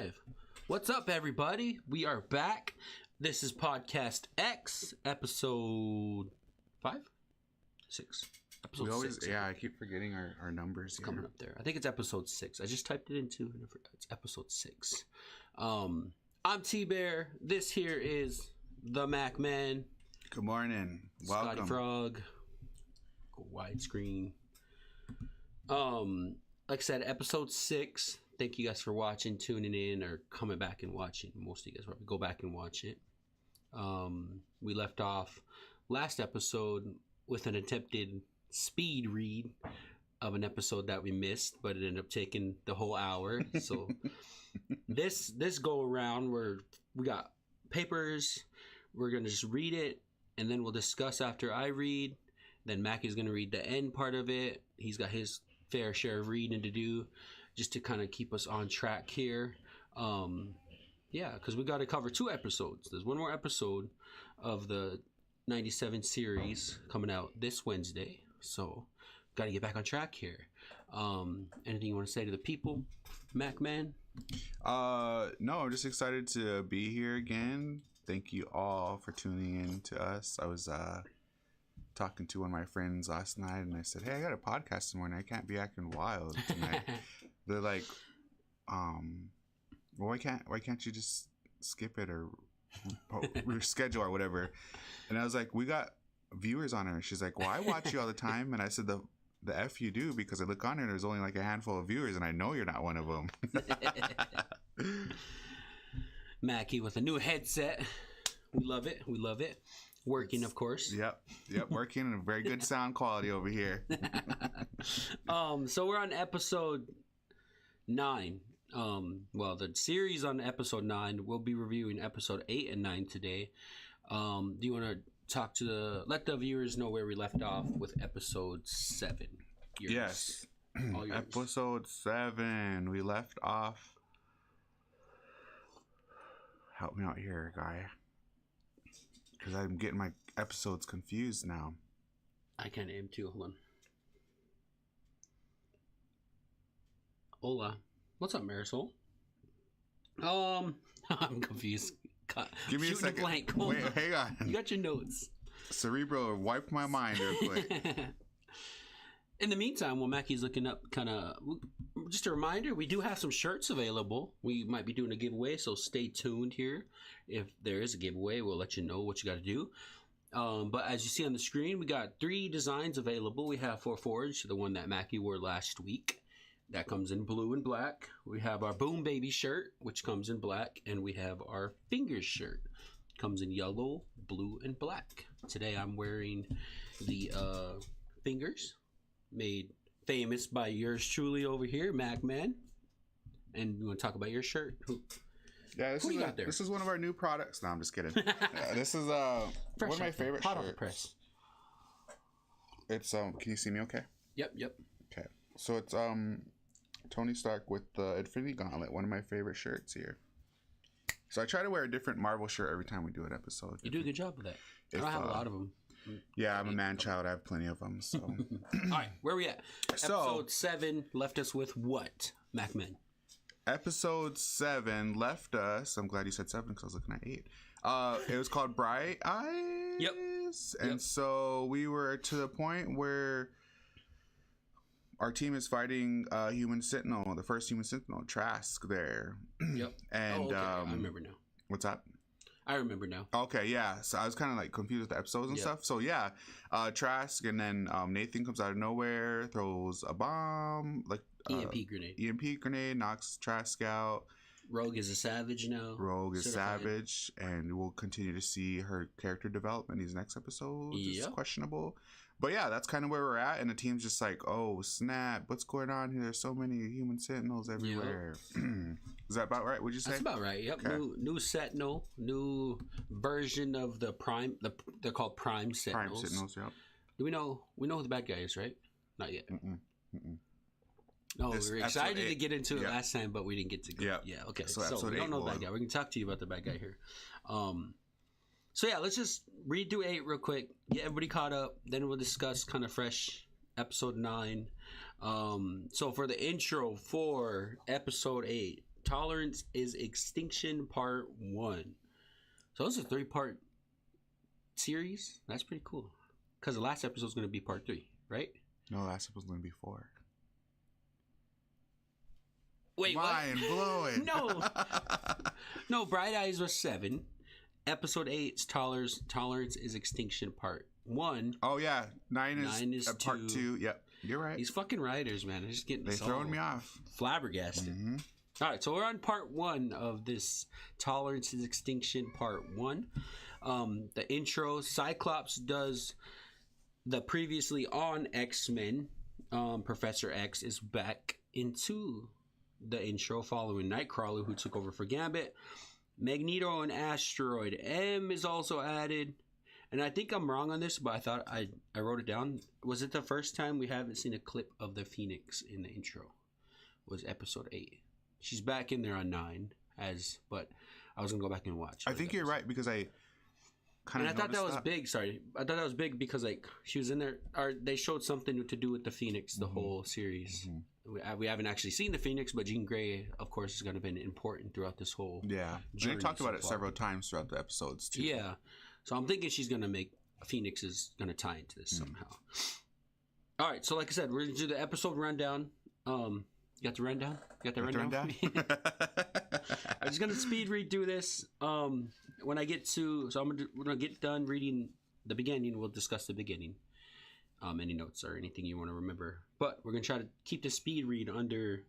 live. What's up, everybody? We are back. This is Podcast X, episode 5? 6. Episode 6. Yeah, I keep forgetting our numbers. It's coming up there. I think it's episode 6. I just typed it in too, and I forgot. It's episode 6. I'm T-Bear. This here is the MackMan. Good morning. Welcome. Scotty Frog. Go widescreen. Like I said, episode 6. Thank you guys for watching, tuning in, or coming back and watching. Most of you guys probably go back and watch it. We left off last episode with an attempted speed read of an episode that we missed, but it ended up taking the whole hour. So this go around, we got papers. We're gonna just read it, and then we'll discuss after I read. Then Mackie's gonna read the end part of it. He's got his fair share of reading to do, just to kind of keep us on track here. Yeah, because we got to cover 2 episodes. There's one more episode of the 97 series coming out this Wednesday, so got to get back on track here. Anything you want to say to the people, MackMan? No, I'm just excited to be here again. Thank you all for tuning in to us. I was talking to one of my friends last night, and I said, hey, I got a podcast this morning. I can't be acting wild tonight. They're like, well, why can't you just skip it or reschedule or whatever? And I was like, we got viewers on her. She's like, well, I watch you all the time. And I said, the F you do, because I look on her and there's only like a handful of viewers, and I know you're not one of them. Mackie with a new headset. We love it. Working, of course. Yep, working, and a very good sound quality over here. So we're on episode 9. Well, the series on episode 9. We'll be reviewing episode 8 and 9 today. Do you want to let the viewers know where we left off with episode 7? Yes. Episode 7. We left off. Help me out here, guy. Because I'm getting my episodes confused now. I kind of am too. Hold on. Hola. What's up, Marisol? I'm confused. Give me a second. Blank. Wait, hang on. You got your notes. Cerebro, wipe my mind real quick. In the meantime, while Mackie's looking up, just a reminder, we do have some shirts available. We might be doing a giveaway, so stay tuned here. If there is a giveaway, we'll let you know what you got to do. But as you see on the screen, we got 3 designs available. We have for Forge, the one that Mackie wore last week. That comes in blue and black. We have our Boom Baby shirt, which comes in black. And we have our Fingers shirt. Comes in yellow, blue, and black. Today I'm wearing the Fingers, made famous by yours truly over here, MackMan. And you want to talk about your shirt? Yeah, this is one of our new products. No, I'm just kidding. This is one of my favorite hot shirts. Off the press. It's can you see me okay? Yep. Okay. So it's Tony Stark with the Infinity Gauntlet, one of my favorite shirts here. So I try to wear a different Marvel shirt every time we do an episode. You do a good job with that. I don't have a lot of them. Yeah, I'm a man child. I have plenty of them. So, all right, where are we at? Episode 7 left us with what, MackMan? Episode 7 left us. I'm glad you said 7 because I was looking at 8. It was called Bright Eyes. Yep. And so we were to the point where our team is fighting Human Sentinel, the first Human Sentinel, Trask there. Yep. And okay. I remember now. What's that? I remember now. Okay, yeah. So I was kind of like confused with the episodes and stuff. So yeah, Trask, and then Nathan comes out of nowhere, throws a bomb, like EMP grenade, knocks Trask out. Rogue is a savage now. Rogue is savage, and we'll continue to see her character development these next episodes. It's questionable. But yeah, that's kind of where we're at, and the team's just like, oh, snap, what's going on here? There's so many Human Sentinels everywhere. Yep. Is that about right, would you say? That's about right, yep. Okay. New Sentinel, new version of the Prime, they're called Prime Sentinels. Prime Sentinels, yep. Do we know who the bad guy is, right? Not yet. No, we were excited to get into it last time, but we didn't get to go. Yeah, okay. So we don't know the bad guy. We can talk to you about the bad guy here. So yeah, let's just read through 8 real quick, get everybody caught up, then we'll discuss kind of fresh episode 9. So for the intro for episode 8, Tolerance is Extinction Part 1. So this is a 3-part series. That's pretty cool. Because the last episode is going to be Part 3, right? No, last episode was going to be 4. Wait, mind blowing. No. No, Bright Eyes was 7. Episode 8's Tolerance is Extinction Part 1. Oh, yeah. 9 is Part 2. 2. Yep. You're right. These fucking writers, man. They're just getting They're throwing me off. Flabbergasted. Mm-hmm. All right, so we're on Part 1 of this Tolerance is Extinction Part 1. The intro, Cyclops does the previously on X-Men. Professor X is back into the intro following Nightcrawler, who took over for Gambit. Magneto and Asteroid M is also added. And I think I'm wrong on this, but I thought I wrote it down. Was it the first time we haven't seen a clip of the Phoenix in the intro? Was episode 8. She's back in there on 9, but I was going to go back and watch. I think you're right, because I kind of thought that was big. Sorry. I thought that was big because, like, she was in there, or they showed something to do with the Phoenix the whole series. We haven't actually seen the Phoenix, but Jean Grey, of course, is going to be important throughout this whole journey. They talked about it several times throughout the episodes, too. Yeah. So I'm thinking she's going to make Phoenix is going to tie into this somehow. All right. So like I said, we're going to do the episode rundown. You got the rundown? You got the rundown? I'm just going to speed read through this. When I get to... So we're going to get done reading the beginning. We'll discuss the beginning. Any notes or anything you want to remember. But we're going to try to keep the speed read under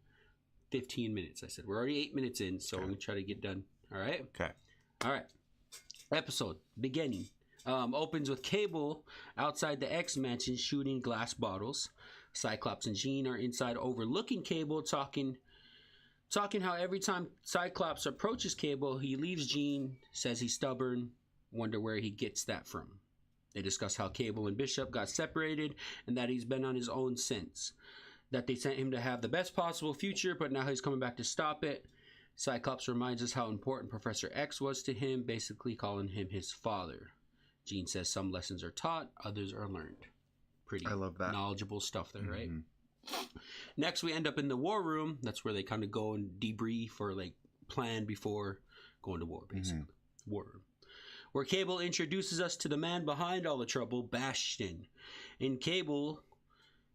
15 minutes. I said we're already 8 minutes in, so we're going to try to get done. All right? Okay. All right. Episode beginning opens with Cable outside the X mansion shooting glass bottles. Cyclops and Jean are inside overlooking Cable, talking how every time Cyclops approaches Cable, he leaves Jean, says he's stubborn, wonder where he gets that from. They discuss how Cable and Bishop got separated and that he's been on his own since. That they sent him to have the best possible future, but now he's coming back to stop it. Cyclops reminds us how important Professor X was to him, basically calling him his father. Jean says some lessons are taught, others are learned. Pretty I love that. knowledgeable stuff there, right? Next, we end up in the war room. That's where they kind of go and debrief or like plan before going to war, basically. War room. Where Cable introduces us to the man behind all the trouble, Bastion. In Cable's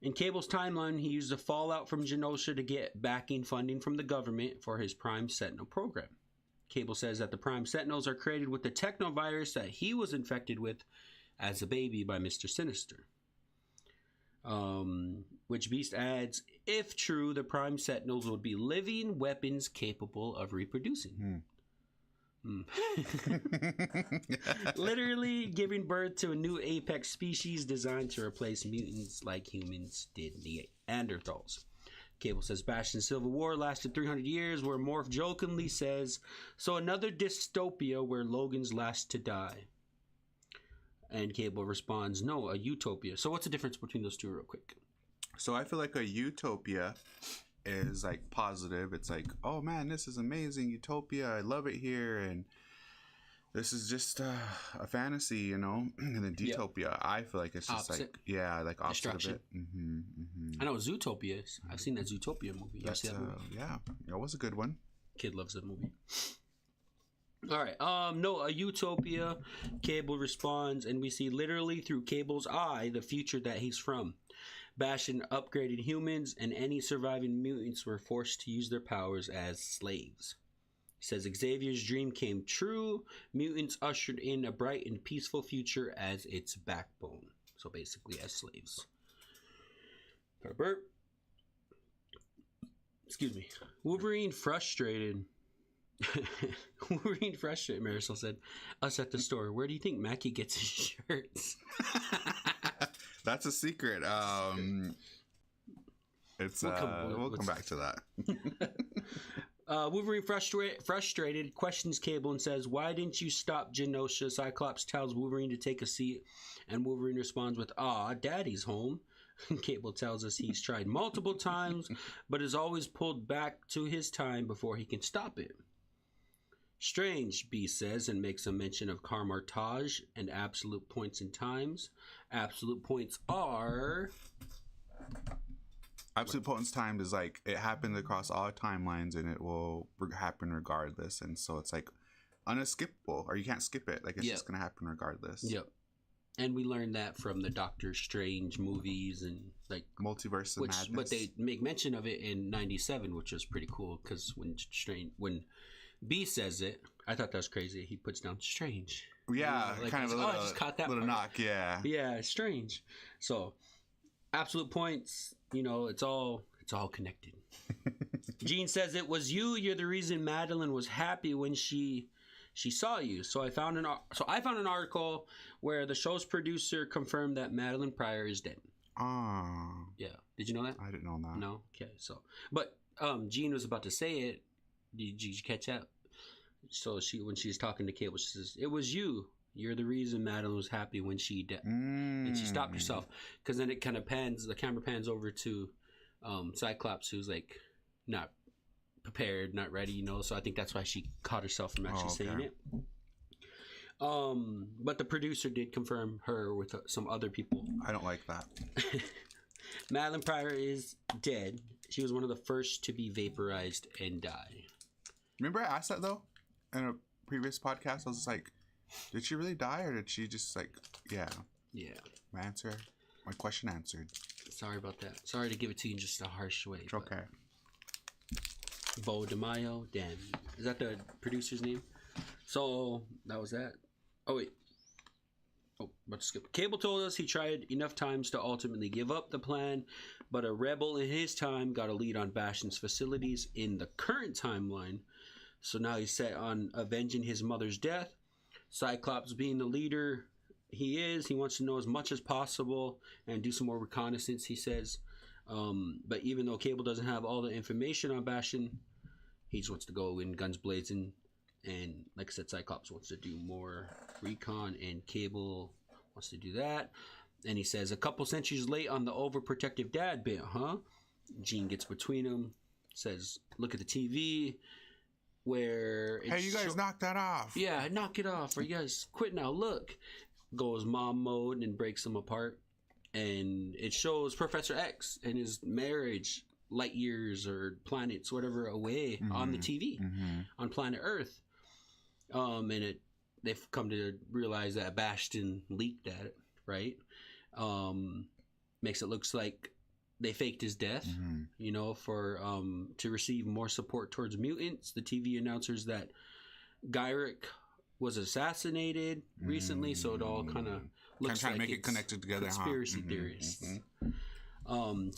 timeline, he used the fallout from Genosha to get backing funding from the government for his Prime Sentinel program. Cable says that the Prime Sentinels are created with the technovirus that he was infected with as a baby by Mr. Sinister. Which Beast adds, if true, the Prime Sentinels would be living weapons capable of reproducing. Literally giving birth to a new apex species designed to replace mutants like humans did Neanderthals. Cable says Bastion's Civil War lasted 300 years, where Morph jokingly says, so another dystopia where Logan's last to die. And Cable responds, no, a utopia. So what's the difference between those two real quick? So I feel like a utopia is like positive. It's like, oh man, this is amazing utopia. I love it here, and this is just a fantasy, you know. And then Detopia, I feel like it's just opposite. Like opposite of it. I know what Zootopia is. I've seen that Zootopia movie. That's, that movie? Yeah, that was a good one. Kid loves that movie. All right. No, a utopia. Cable responds, and we see literally through Cable's eye the future that he's from. Bastion upgraded humans, and any surviving mutants were forced to use their powers as slaves. He says Xavier's dream came true. Mutants ushered in a bright and peaceful future as its backbone. So basically as slaves. Burp. Excuse me. Wolverine frustrated, Marisol said, us at the store. Where do you think Mackie gets his shirts? That's a secret. We'll come back to that. Wolverine frustrated questions Cable and says, why didn't you stop Genosha? Cyclops tells Wolverine to take a seat, and Wolverine responds with, Daddy's home. Cable tells us he's tried multiple times, but is always pulled back to his time before he can stop it. Strange, Beast says, and makes a mention of Carmartage and absolute points and times. Absolute points are Absolute potence time is like it happens across all timelines and it will happen regardless, and so it's like unskippable, or you can't skip it. Like it's just gonna happen regardless. Yep. And we learned that from the Doctor Strange movies and like Multiverse of Madness. But they make mention of it in '97, which was pretty cool because when B says it, I thought that was crazy. He puts down Strange. Yeah, like, kind of a little, I just caught that little part. knock. Yeah. Yeah, Strange. So absolute points. It's all connected. Jean says it was you. You're the reason Madeline was happy when she saw you. So I found an article where the show's producer confirmed that Madeline Pryor is dead. Oh. Yeah. Did you know that? I didn't know that. No. Okay. So, but Jean was about to say it. Did you catch that? So when she's talking to Cable, she says, "It was you. You're the reason Madeline was happy when she died." And she stopped herself because then it kind of the camera pans over to Cyclops, who's like not prepared, not ready, so I think that's why she caught herself from actually saying it. But the producer did confirm her with some other people. I don't like that. Madeline Pryor is dead. She was one of the first to be vaporized and die. Remember I asked that though in a previous podcast? I was just like, did she really die, or did she just like, yeah. My question answered. Sorry about that. Sorry to give it to you in just a harsh way. It's okay. Bo DeMaio, Dan. Is that the producer's name? So that was that. Oh wait. Oh, about to skip. Cable told us he tried enough times to ultimately give up the plan, but a rebel in his time got a lead on Bastion's facilities in the current timeline. So now he's set on avenging his mother's death. Cyclops, being the leader he wants to know as much as possible and do some more reconnaissance, he says. But even though Cable doesn't have all the information on Bastion, he just wants to go in guns blazing. And like I said, Cyclops wants to do more recon, and Cable wants to do that. And he says, a couple centuries late on the overprotective dad bit, huh? Jean gets between them, says, look at the TV. Where hey, you guys knock that off. Yeah, knock it off, or you guys quit now. Look, goes mom mode and breaks them apart, and it shows Professor X and his marriage light years or planets, whatever, away on the TV on planet Earth. And they've come to realize that Bastion leaked that, right? Makes it looks like they faked his death, for to receive more support towards mutants. The TV announcers that Gyrick was assassinated recently, so it all kind of looks like make it connected together. Conspiracy theorists.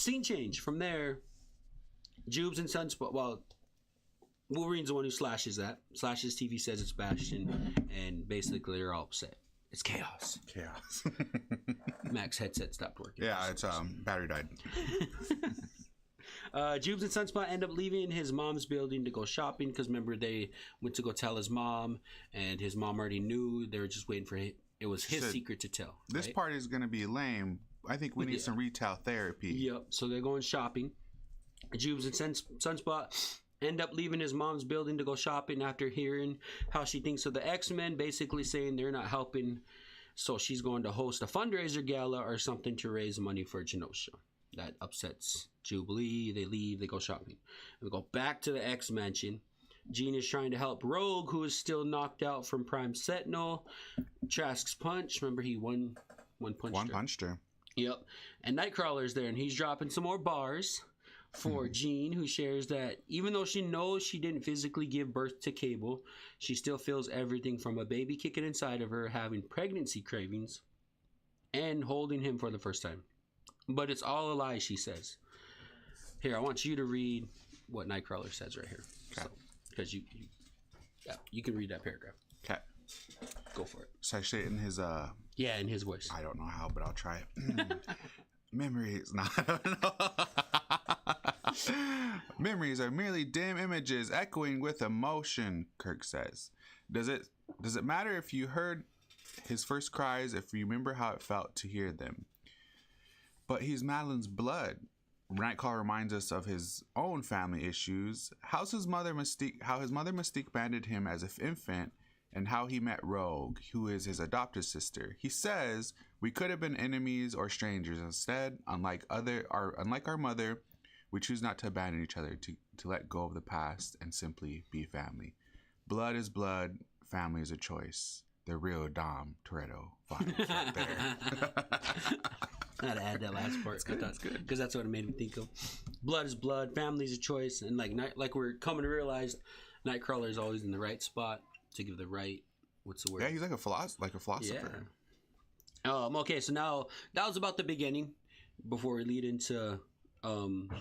Scene change from there. Jubes and Sunspot. Well, Wolverine's the one who slashes that. Slashes TV says it's Bastion, and basically they're all upset. It's chaos. Mac's headset stopped working. Yeah, it's battery died. Jubes and Sunspot end up leaving his mom's building to go shopping because remember they went to go tell his mom, and his mom already knew. They were just waiting for it. It was his secret to tell. This part is going to be lame. I think we need some retail therapy. Yep. So they're going shopping. Jubes and Sunspot end up leaving his mom's building to go shopping after hearing how she thinks of the X-Men, basically saying they're not helping. So she's going to host a fundraiser gala or something to raise money for Genosha. That upsets Jubilee. They leave. They go shopping. We go back to the X-Mansion. Jean is trying to help Rogue, who is still knocked out from Prime Sentinel. Trask's punch. Remember, he one punched her. Yep. And Nightcrawler's there, and he's dropping some more bars for Jean, who shares that even though she knows she didn't physically give birth to Cable, she still feels everything from a baby kicking inside of her, having pregnancy cravings, and holding him for the first time. But it's all a lie, she says. Here, I want you to read what Nightcrawler says right here. Okay. Because you can read that paragraph. Okay. Go for it. So I say it in his yeah, in his voice. I don't know how, but I'll try it. Memories. No, I don't know. Memories are merely dim images echoing with emotion, Kirk says. Does it matter if you heard his first cries, if you remember how it felt to hear them? But he's Madeline's blood. Nightcrawler reminds us of his own family issues. How his mother Mystique banded him as an infant, and how he met Rogue, who is his adopted sister. He says we could have been enemies or strangers instead. Unlike our mother, We choose not to abandon each other, to let go of the past and simply be family. Blood is blood. Family is a choice. The real Dom Toretto vibes right there. I had to add that last part. It's good. It's good. Because that's what it made me think of. Blood is blood. Family is a choice. And like we're coming to realize, Nightcrawler is always in the right spot to give the right. What's the word? Yeah, he's like a philosopher. Yeah. Okay, so now that was about the beginning. Before we lead into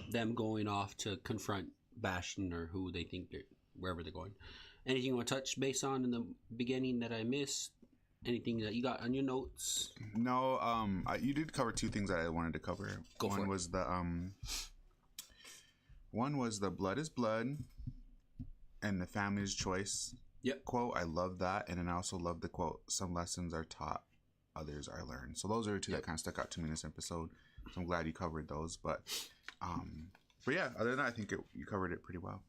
them going off to confront Bastion or who they think they're wherever they're going. Anything you want to touch base on in the beginning that I missed? Anything that you got on your notes? No, you did cover two things that I wanted to cover. One was the blood is blood and the family's choice. Yep. Quote. I love that. And then I also love the quote, some lessons are taught, others are learned. So those are two that kind of stuck out to me in this episode. So I'm glad you covered those. But yeah, other than that, I think you covered it pretty well.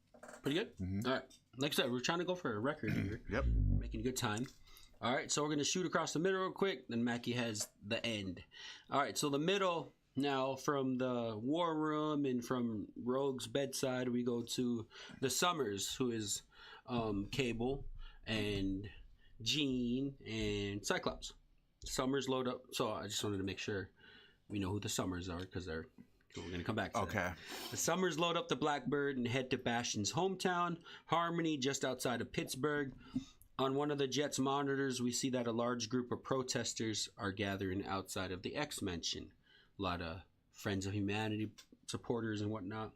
Pretty good? Mm-hmm. All right. Like I said, we're trying to go for a record here. Yep. Making good time. All right, so we're going to shoot across the middle real quick. Then Mackie has the end. All right, so the middle now from the war room and from Rogue's bedside, we go to the Summers, who is Cable and Jean and Cyclops. Summers load up. So I just wanted to make sure we know who the Summers are because we're going to come back to that. The Summers load up the Blackbird and head to Bastion's hometown, Harmony, just outside of Pittsburgh. On one of the jet's monitors, we see that a large group of protesters are gathering outside of the X-Mansion. A lot of Friends of Humanity supporters and whatnot.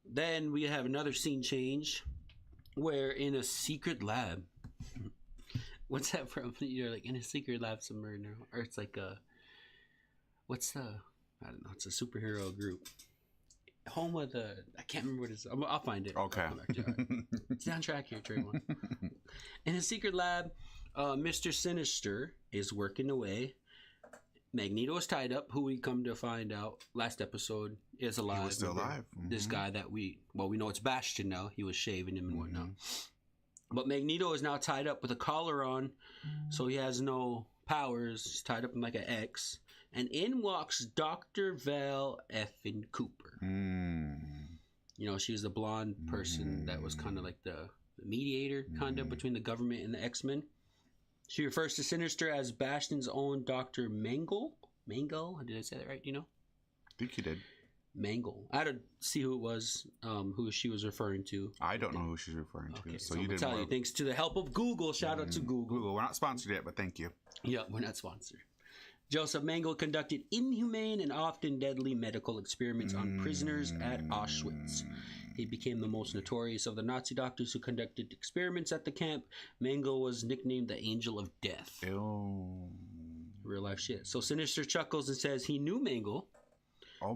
Then we have another scene change where in a secret lab... What's that from? You're like, in a secret lab somewhere, or it's like a... What's the... I don't know. It's a superhero group. Home of the... I can't remember what it is. I'll find it. Okay. It's down track here, Trayvon. In a secret lab, Mr. Sinister is working away. Magneto is tied up, who we come to find out last episode is alive. He was still alive. Mm-hmm. This guy that we know it's Bastion now. He was shaving him and whatnot. But Magneto is now tied up with a collar on, so he has no powers. He's tied up in like an X. And in walks Dr. Val effing Cooper. You know, she was the blonde person that was kind of like the mediator kind of between the government and the X-Men. She refers to Sinister as Bastion's own Dr. Mangle. Mangle? Did I say that right? Do you know? I think you did. Mangle. I had to see who it was, who she was referring to. I don't know who she's referring to. Okay, so you didn't tell you. Thanks to the help of Google. Shout out to Google. We're not sponsored yet, but thank you. Yeah, we're not sponsored. Joseph Mengele conducted inhumane and often deadly medical experiments on prisoners at Auschwitz. He became the most notorious of the Nazi doctors who conducted experiments at the camp. Mengele was nicknamed the Angel of Death. Ew. Real life shit. So Sinister chuckles and says he knew Mengele.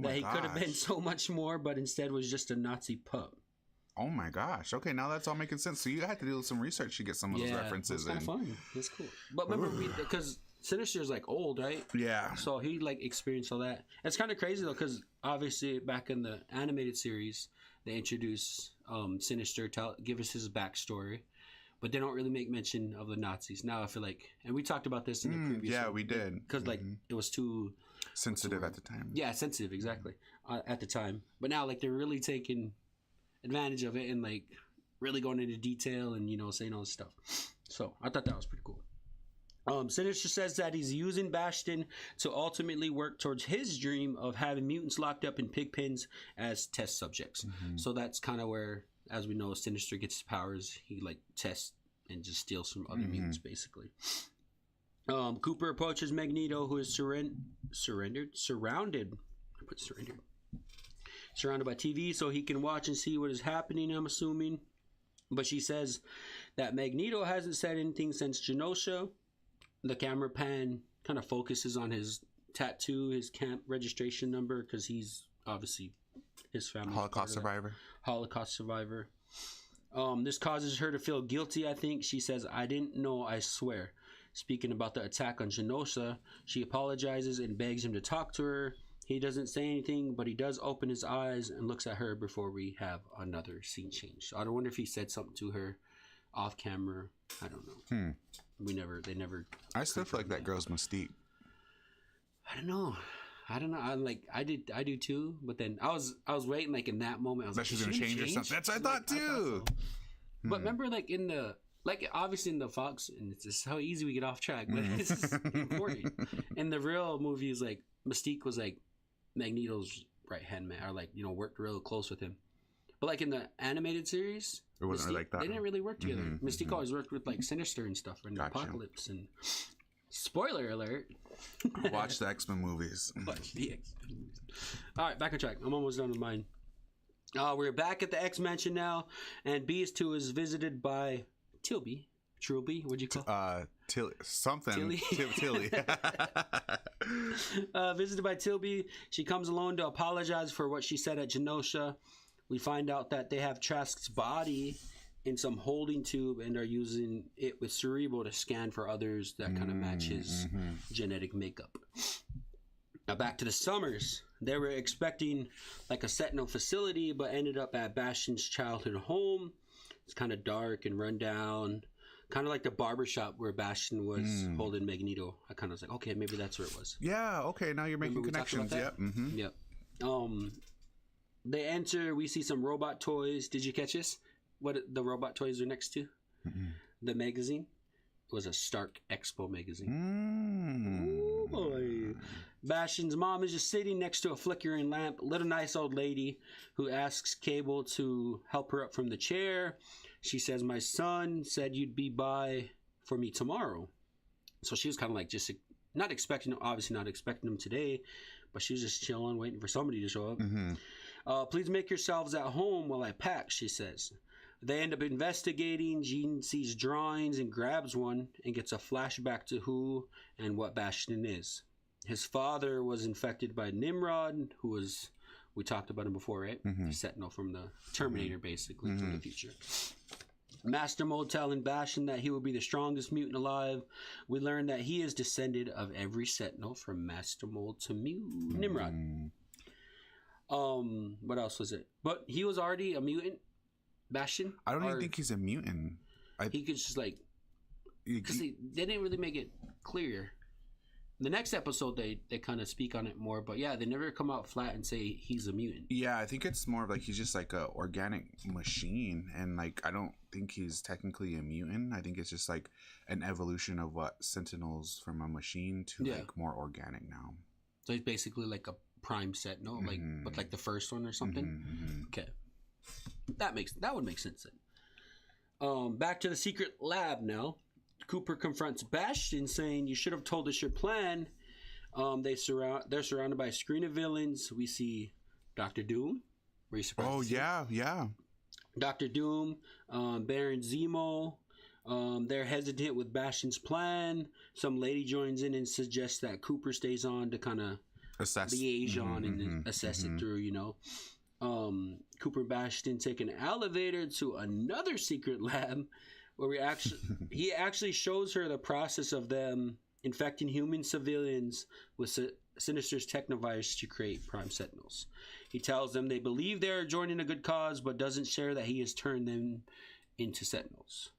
That he could have been so much more, but instead was just a Nazi pup. Oh my gosh. Okay, now that's all making sense. So you had to do some research to get some of those references in. It's kind of fun. It's cool. But remember, because Sinister's like old, right? Yeah. So he like experienced all that. It's kind of crazy though, because obviously back in the animated series, they introduce Sinister, give us his backstory, but they don't really make mention of the Nazis. Now I feel like, and we talked about this in the previous. Yeah, we did. Because like it was too sensitive at the time. Yeah, sensitive, exactly. At the time, but now like they're really taking advantage of it and like really going into detail and saying all this stuff. So I thought that was pretty cool. Sinister says that he's using Bastion to ultimately work towards his dream of having mutants locked up in pig pens as test subjects. So that's kind of where, as we know, Sinister gets his powers. He like tests and just steals from other mutants, basically. Cooper approaches Magneto, who is surrounded by TV, so he can watch and see what is happening, I'm assuming. But she says that Magneto hasn't said anything since Genosha. The camera pan kind of focuses on his tattoo, his camp registration number, because he's obviously his family. Holocaust survivor. This causes her to feel guilty, I think. She says, I didn't know, I swear. Speaking about the attack on Genosha, she apologizes and begs him to talk to her. He doesn't say anything, but he does open his eyes and looks at her before we have another scene change. So I don't wonder if he said something to her off camera. I don't know. They never. I still feel like that girl's Mystique. I don't know. I don't know. I do too. But then I was waiting like in that moment. I was that like, she's gonna change or something. That's what I thought too. But remember, like in the obviously in the Fox, and it's just how easy we get off track, but it's just important. In the real movies, like Mystique was like Magneto's right hand man, or like worked real close with him. But like in the animated series, it wasn't Mystique, like that. They didn't really work together. Mystique always worked with like Sinister and stuff, and Apocalypse. And spoiler alert. Watch the X-Men movies. Watch the X-Men movies. All right, back on track. I'm almost done with mine. We're back at the X Mansion now, and Beast 2 is visited by Trilby. What'd you call? Tilly. Something. Tilly. Visited by Tilby. She comes alone to apologize for what she said at Genosha. We find out that they have Trask's body in some holding tube and are using it with Cerebro to scan for others that kind of match his genetic makeup. Now back to the Summers. They were expecting like a Sentinel facility, but ended up at Bastion's childhood home. It's kind of dark and run down. Kind of like the barbershop where Bastion was holding Magneto. I kind of was like, okay, maybe that's where it was. Yeah, okay, now you're making connections. Yep. Mm-hmm. Yep. They enter, we see some robot toys. Did you catch this? What the robot toys are next to? The magazine. It was a Stark Expo magazine. Ooh, boy. Bastion's mom is just sitting next to a flickering lamp. Little nice old lady who asks Cable to help her up from the chair. She says, my son said you'd be by for me tomorrow. So she was kind of like just not expecting him today, but she was just chilling, waiting for somebody to show up. Please make yourselves at home while I pack, she says. They end up investigating. Jean sees drawings and grabs one and gets a flashback to who and what Bastion is. His father was infected by Nimrod, who was, we talked about him before, right? The Sentinel from the Terminator, basically, from the future. Master Mold telling Bastion that he will be the strongest mutant alive. We learn that he is descended of every Sentinel from Master Mold to Nimrod. What else was it? But he was already a mutant, Bastion. I don't even think he's a mutant. He could just like, because they didn't really make it clear. The next episode, they kind of speak on it more, but yeah, they never come out flat and say he's a mutant. Yeah, I think it's more of like he's just like a organic machine, and like I don't think he's technically a mutant. I think it's just like an evolution of what Sentinels from a machine to like more organic now. So he's basically like a prime Sentinel, like but like the first one or something. Okay, that would make sense then. Back to the secret lab now. Cooper confronts Bastion, saying, "You should have told us your plan." They're surrounded by a screen of villains. We see Dr. Doom. Were you surprised? Oh yeah. Dr. Doom, Baron Zemo. They're hesitant with Bastion's plan. Some lady joins in and suggests that Cooper stays on to kind of liaison and assess it through. Cooper and Bastion take an elevator to another secret lab. Where he actually shows her the process of them infecting human civilians with Sinister's technovirus to create Prime Sentinels. He tells them they believe they are joining a good cause, but doesn't share that he has turned them into Sentinels.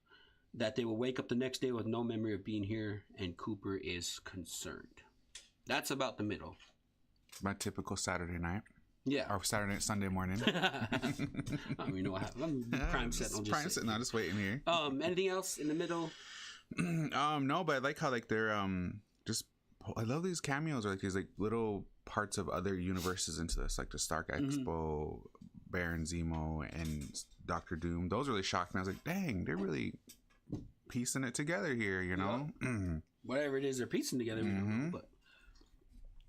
That they will wake up the next day with no memory of being here, and Cooper is concerned. That's about the middle. My typical Saturday night. Yeah. Or Sunday morning. I don't even know what happened. I'm Prime Sentinel. Just waiting here. Anything else in the middle? No, but I like how like they're I love these cameos or like these like little parts of other universes into this, like the Stark Expo, Baron Zemo, and Dr. Doom. Those really shocked me. I was like, dang, they're really piecing it together here, Whatever it is they're piecing together, but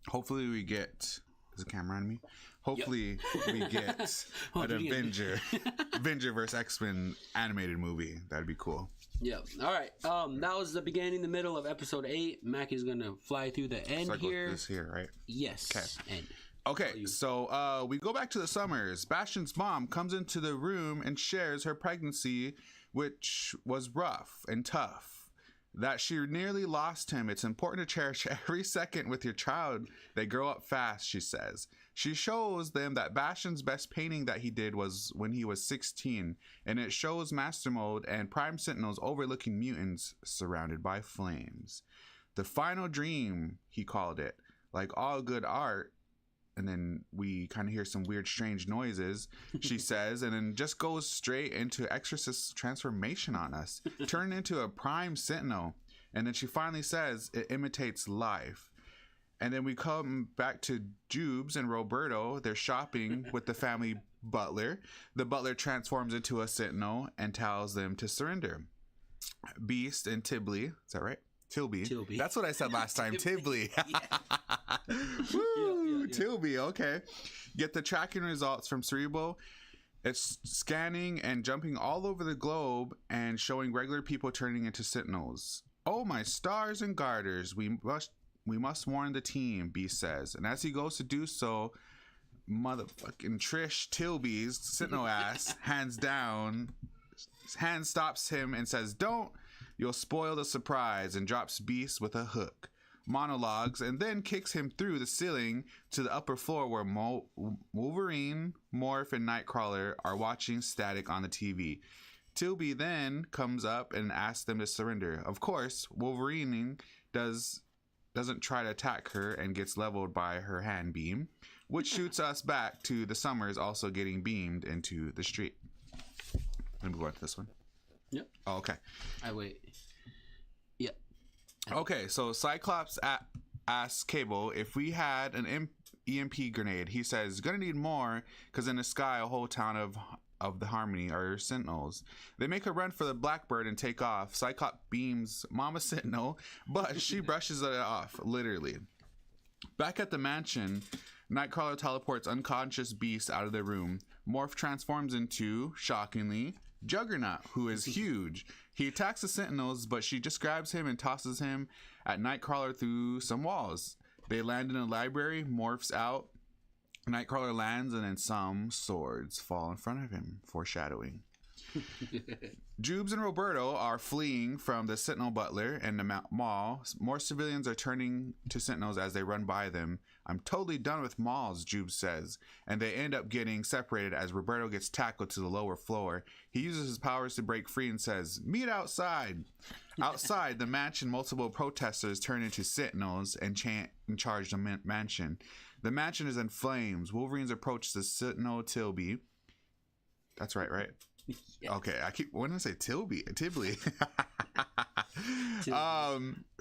hopefully we get. Is the camera on me? Hopefully we get an Avenger versus X-Men animated movie. That'd be cool. Yeah. All right. That was the beginning, the middle of episode 8. Mac is gonna fly through the end here. This here, right? Yes. Okay. End. Okay. So we go back to the Summers. Bastion's mom comes into the room and shares her pregnancy, which was rough and tough. That she nearly lost him. It's important to cherish every second with your child. They grow up fast, she says. She shows them that Bastion's best painting that he did was when he was 16, and it shows Master Mode and Prime Sentinels overlooking mutants surrounded by flames. The final dream, he called it. Like all good art, and then we kind of hear some weird, strange noises, she says, and then just goes straight into Exorcist transformation on us, turn into a prime sentinel. And then she finally says it imitates life. And then we come back to Jubes and Roberto. They're shopping with the family butler. The butler transforms into a sentinel and tells them to surrender. Beast and Tibley, is that right? Tilby. That's what I said last time. Tibley. Woo, yeah. Tilby, okay. Get the tracking results from Cerebro. It's scanning and jumping all over the globe and showing regular people turning into sentinels. Oh, my stars and garters. We must warn the team, Beast says. And as he goes to do so, motherfucking Trish Tilby's sentinel ass hands stops him and says, "Don't. You'll spoil the surprise," and drops Beast with a hook. Monologues and then kicks him through the ceiling to the upper floor where Wolverine, Morph, and Nightcrawler are watching static on the TV. Tilby then comes up and asks them to surrender. Of course, Wolverine doesn't try to attack her and gets leveled by her hand beam, which shoots us back to the Summers also getting beamed into the street. Let me go on to this one. Yep. Oh, okay. I wait. Yep. Okay, so Cyclops asks Cable if we had an EMP grenade. He says, "Gonna need more, because in the sky a whole town of the Harmony are Sentinels." They make a run for the Blackbird and take off. Cyclops beams Mama Sentinel, but she brushes it off, literally. Back at the mansion, Nightcrawler teleports unconscious Beast out of the room. Morph transforms into, shockingly, Juggernaut, who is huge. He attacks the Sentinels, but she just grabs him and tosses him at Nightcrawler through some walls. They land in a library, Morph's out. Nightcrawler lands, and then some swords fall in front of him, foreshadowing. Jubes and Roberto are fleeing from the Sentinel Butler and the mall. More civilians are turning to Sentinels as they run by them. "I'm totally done with malls," Jubes says, and they end up getting separated as Roberto gets tackled to the lower floor. He uses his powers to break free and says, "Meet outside." Outside the mansion, multiple protesters turn into Sentinels and charge the mansion. The mansion is in flames. Wolverines approach the Sentinel Tilby. That's right? Yeah. Okay, when did I say Tibley?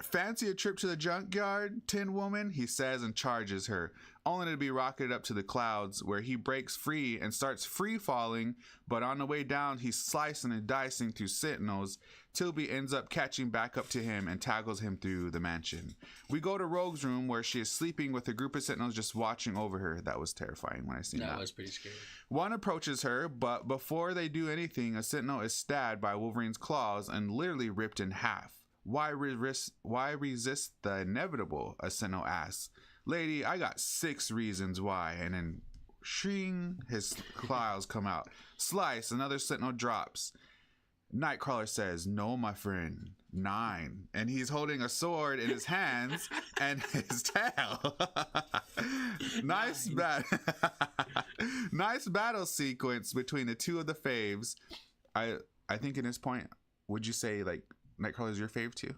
Fancy a trip to the junkyard, Tin Woman, he says, and charges her, only to be rocketed up to the clouds, where he breaks free and starts free falling, but on the way down he's slicing and dicing through Sentinels. Tilby ends up catching back up to him and tackles him through the mansion. We go to Rogue's room, where she is sleeping with a group of Sentinels just watching over her. That was terrifying when I seen that. That was pretty scary. One approaches her, but before they do anything, a Sentinel is stabbed by Wolverine's claws and literally ripped in half. Why resist the inevitable? A Sentinel asks. "Lady, I got 6 reasons why." And then shing, his claws come out. Slice, another Sentinel drops. Nightcrawler says, "No, my friend, 9." And he's holding a sword in his hands and his tail. Nice battle sequence between the two of the faves. I think in this point, would you say like Nightcrawler is your fave too?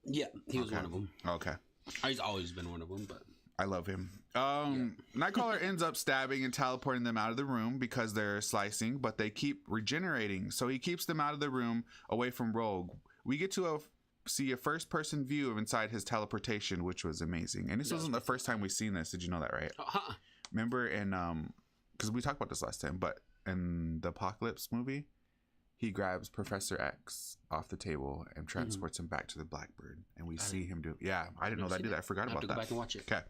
Yeah, he was one of them. Okay. He's always been one of them, but I love him. Nightcrawler ends up stabbing and teleporting them out of the room because they're slicing, but they keep regenerating, so he keeps them out of the room away from Rogue. We get to see a first-person view of inside his teleportation, which was amazing. And this wasn't the first time we've seen this. Did you know that, right? Uh-huh. Remember in because we talked about this last time, but in the Apocalypse movie, he grabs Professor X off the table and transports him back to the Blackbird, and we see him do. Yeah, I didn't know that either. I forgot about that. Go back and watch it. Okay,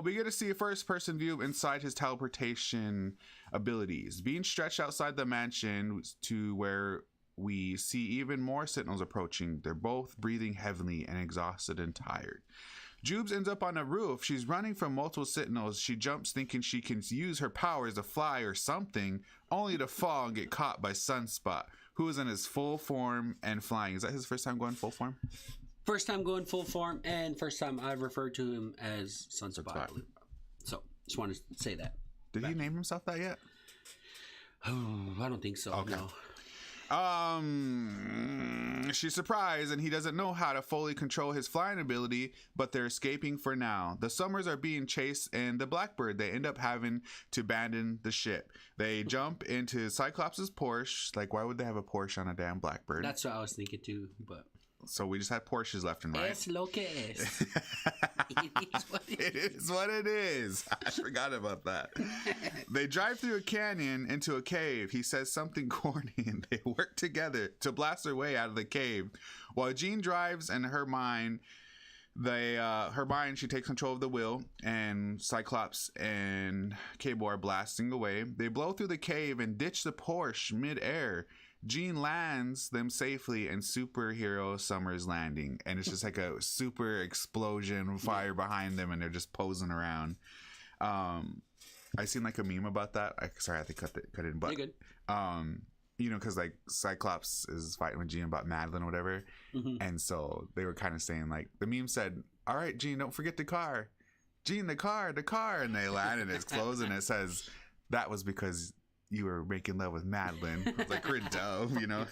we get to see a first-person view inside his teleportation abilities, being stretched outside the mansion to where we see even more Sentinels approaching. They're both breathing heavily and exhausted and tired. Jubes ends up on a roof. She's running from multiple Sentinels. She jumps thinking she can use her powers to fly or something, only to fall and get caught by Sunspot, who is in his full form and flying. Is that his first time going full form? First time going full form, and first time I've referred to him as Sunspot. So, just wanted to say that. Did he name himself that yet? Oh, I don't think so. Okay. No. She's surprised, and he doesn't know how to fully control his flying ability, but they're escaping for now. The Summers are being chased in the Blackbird. They end up having to abandon the ship. They jump into Cyclops' Porsche. Like, why would they have a Porsche on a damn Blackbird? That's what I was thinking too, but... So we just had Porsches left and right. Es lo que es. It is what it is. I forgot about that. They drive through a canyon into a cave. He says something corny, and they work together to blast their way out of the cave. While Jean drives in her mind, she takes control of the wheel, and Cyclops and Cable are blasting away. They blow through the cave and ditch the Porsche mid-air. Jean lands them safely in superhero Summer's Landing, and it's just like a super explosion, fire behind them, and they're just posing around. I seen like a meme about that. Sorry, I have to cut it in, but you're good. You know, because like Cyclops is fighting with Jean about Madeline or whatever, and so they were kind of saying like the meme said, "All right, Jean, don't forget the car. Jean, the car," and they land and it's closed and it says that was because you were making love with Madeline. I was like, we're dumb, you know.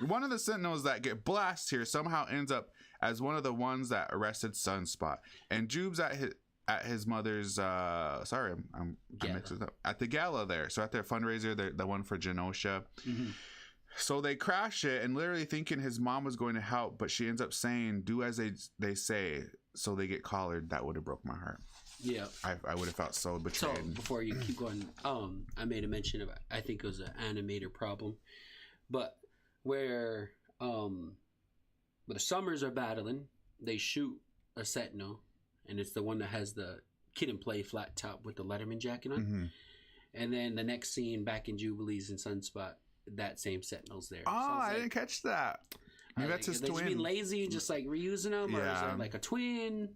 One of the Sentinels that get blasted here somehow ends up as one of the ones that arrested Sunspot, and Jube's at his mother's. Sorry, I mixed it up. At the gala there, so at their fundraiser, the one for Genosha. So they crash it, and literally thinking his mom was going to help, but she ends up saying, "Do as they say." So they get collared. That would have broke my heart. Yeah, I would have felt so betrayed. So before you keep going, I made a mention of, I think it was an animator problem, but where the Summers are battling, they shoot a Sentinel, and it's the one that has the Kid and Play flat top with the Letterman jacket on, and then the next scene back in Jubilees and Sunspot, that same Sentinel's there. Oh, so I didn't catch that. Maybe that's his twin. They just being lazy, just like reusing them, or is it like a twin?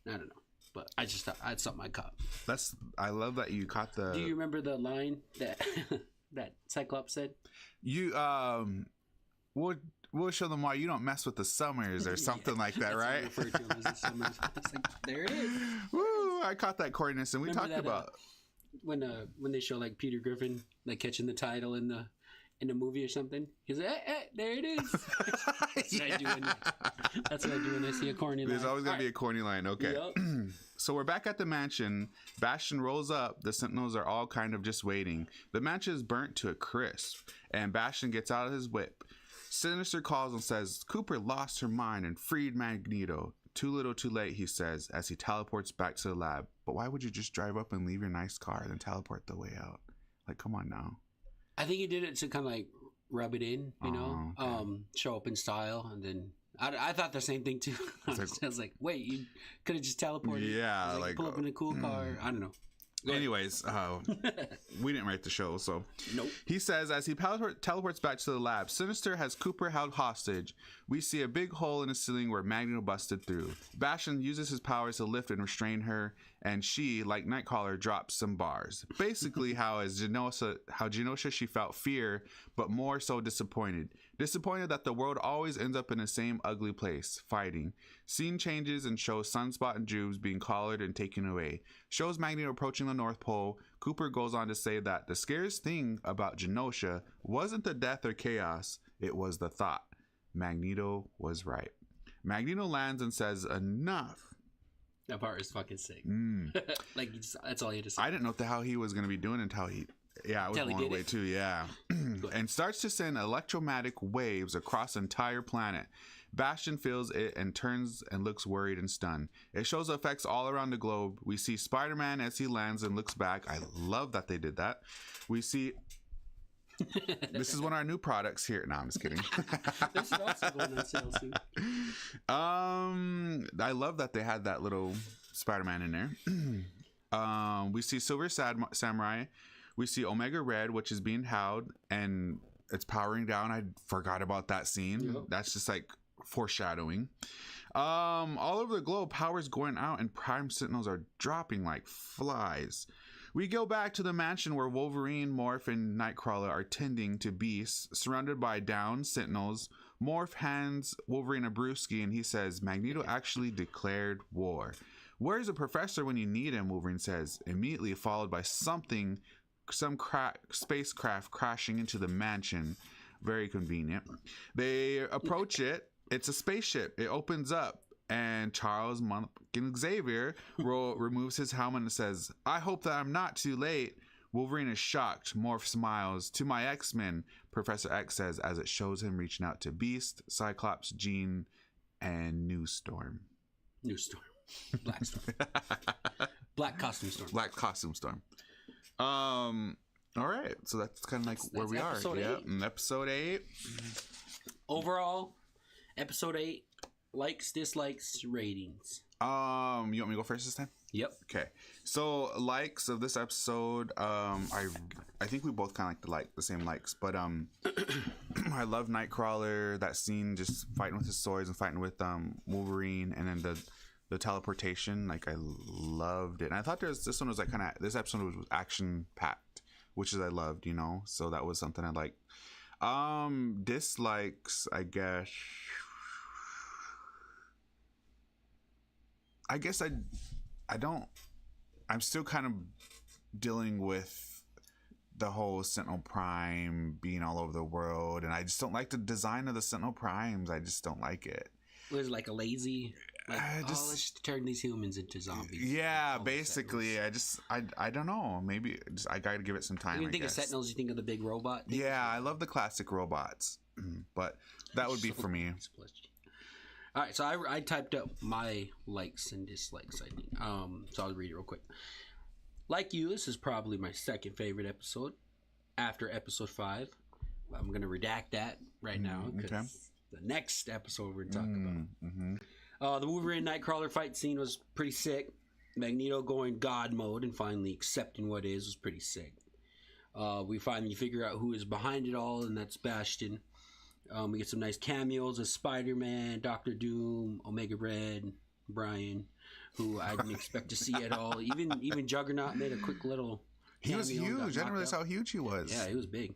I don't know. But I just thought that's something I caught. I love that you caught the. Do you remember the line that that Cyclops said? We'll show them why you don't mess with the Summers or something like that, right? Referred to him as the Summers. It's like, there it is. Woo! I caught that coordinates, and we talked about when they show like Peter Griffin like catching the title in the movie or something. He's like, there it is. That's what I do when I see a corny line. There's always going to be a corny line. Okay. Yep. So we're back at the mansion. Bastion rolls up. The Sentinels are all kind of just waiting. The mansion is burnt to a crisp, and Bastion gets out of his whip. Sinister calls and says Cooper lost her mind and freed Magneto. Too little too late, he says, as he teleports back to the lab. But why would you just drive up and leave your nice car and then teleport the way out? Like, come on now. I think he did it to kind of like rub it in, you know, okay. Show up in style, and then I thought the same thing too. I was like, wait, you could have just teleported. Yeah, like pull up in a cool car. I don't know. Anyways, we didn't write the show, so nope. He says as he teleports back to the lab, Sinister has Cooper held hostage. We see a big hole in the ceiling where Magneto busted through. Bastion uses his powers to lift and restrain her, and she, like Nightcrawler, drops some bars. Basically, how Genosha she felt fear, but more so disappointed. Disappointed that the world always ends up in the same ugly place, fighting. Scene changes and shows Sunspot and Jubes being collared and taken away. Shows Magneto approaching the North Pole. Cooper goes on to say that the scariest thing about Genosha wasn't the death or chaos, it was the thought. Magneto was right. Magneto lands and says, enough. That part is fucking sick. Like, that's all he had to say. I didn't know what the hell he was going to be doing until he... Yeah, I was blown away too, yeah. And starts to send electromagnetic waves across the entire planet. Bastion feels it and turns and looks worried and stunned. It shows effects all around the globe. We see Spider-Man as he lands and looks back. I love that they did that. We see... This is one of our new products here. No, I'm just kidding. This is also going on sale soon. I love that they had that little Spider-Man in there. We see Silver Samurai. We see Omega Red, which is being held, and it's powering down. I forgot about that scene. Yep. That's just like foreshadowing. All over the globe, power's going out, and Prime Sentinels are dropping like flies. We go back to the mansion where Wolverine, Morph, and Nightcrawler are tending to beasts, surrounded by downed Sentinels. Morph hands Wolverine a brewski, and he says, Magneto actually declared war. Where's the professor when you need him? Wolverine says, immediately followed by something spacecraft crashing into the mansion. Very convenient. They approach it. It's a spaceship. It opens up, and Charles Munkin Xavier removes his helmet and says, "I hope that I'm not too late." Wolverine is shocked. Morph smiles. "To my X-Men," Professor X says as it shows him reaching out to Beast, Cyclops, Jean, and New Storm. New Storm. Black Storm. Black Costume Storm. Black Costume Storm. All right. So that's kind of like where we are. Yep. Episode 8. Overall, episode 8, likes, dislikes, ratings. You want me to go first this time? Yep. Okay. So likes of this episode, I think we both kind of like the same likes, but I love Nightcrawler, that scene, just fighting with his swords and fighting with Wolverine, and then the teleportation, like I loved it. And I thought this one was like this episode was action packed, which is I loved, you know. So that was something I liked. Dislikes, I guess I don't. I'm still kind of dealing with the whole Sentinel Prime being all over the world, and I just don't like the design of the Sentinel Primes. I just don't like it. Was it like a lazy, like, let's just turn these humans into zombies. Yeah, basically. I don't know. Maybe I gotta give it some time. You think of Sentinels, you think of the big robot thing? Yeah, I love the classic robots, but that would be for me. All right, so I typed up my likes and dislikes, I think. So I'll read it real quick. Like you, this is probably my second favorite episode after episode 5. I'm going to redact that right now because the next episode we're talking about. The Wolverine Nightcrawler fight scene was pretty sick. Magneto going God mode and finally accepting what is was pretty sick. We finally figure out who is behind it all, and that's Bastion. We get some nice cameos of Spider-Man, Doctor Doom, Omega Red, Brian, who I didn't expect to see at all. Even Juggernaut made a quick little cameo. He was huge. I didn't realize how huge he was. Yeah, he was big.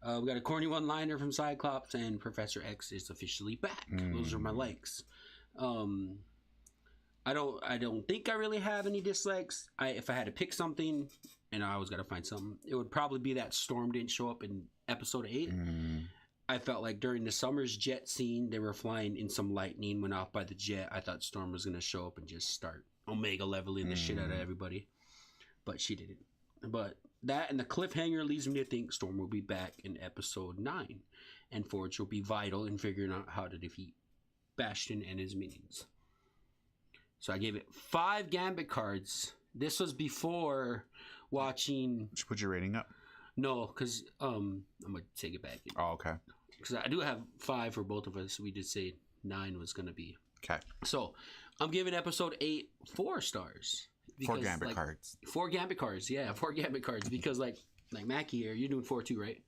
We got a corny one-liner from Cyclops, and Professor X is officially back. Those are my likes. I don't think I really have any dislikes. If I had to pick something, and I always got to find something, it would probably be that Storm didn't show up in episode 8. I felt like during the Summers jet scene, they were flying in some lightning, went off by the jet. I thought Storm was going to show up and just start Omega leveling the shit out of everybody. But she didn't. But that and the cliffhanger leads me to think Storm will be back in episode 9. And Forge will be vital in figuring out how to defeat Bastion and his minions. So I gave it 5 Gambit cards. This was before watching... Should put your rating up? No, because I'm going to take it back. Oh, okay. Because I do have 5 for both of us. We did say 9 was going to be. Okay. So I'm giving episode 8 4 stars. 4 Gambit cards. 4 Gambit cards, yeah. 4 Gambit cards. Because like Mackie here, you're doing 4 too, right?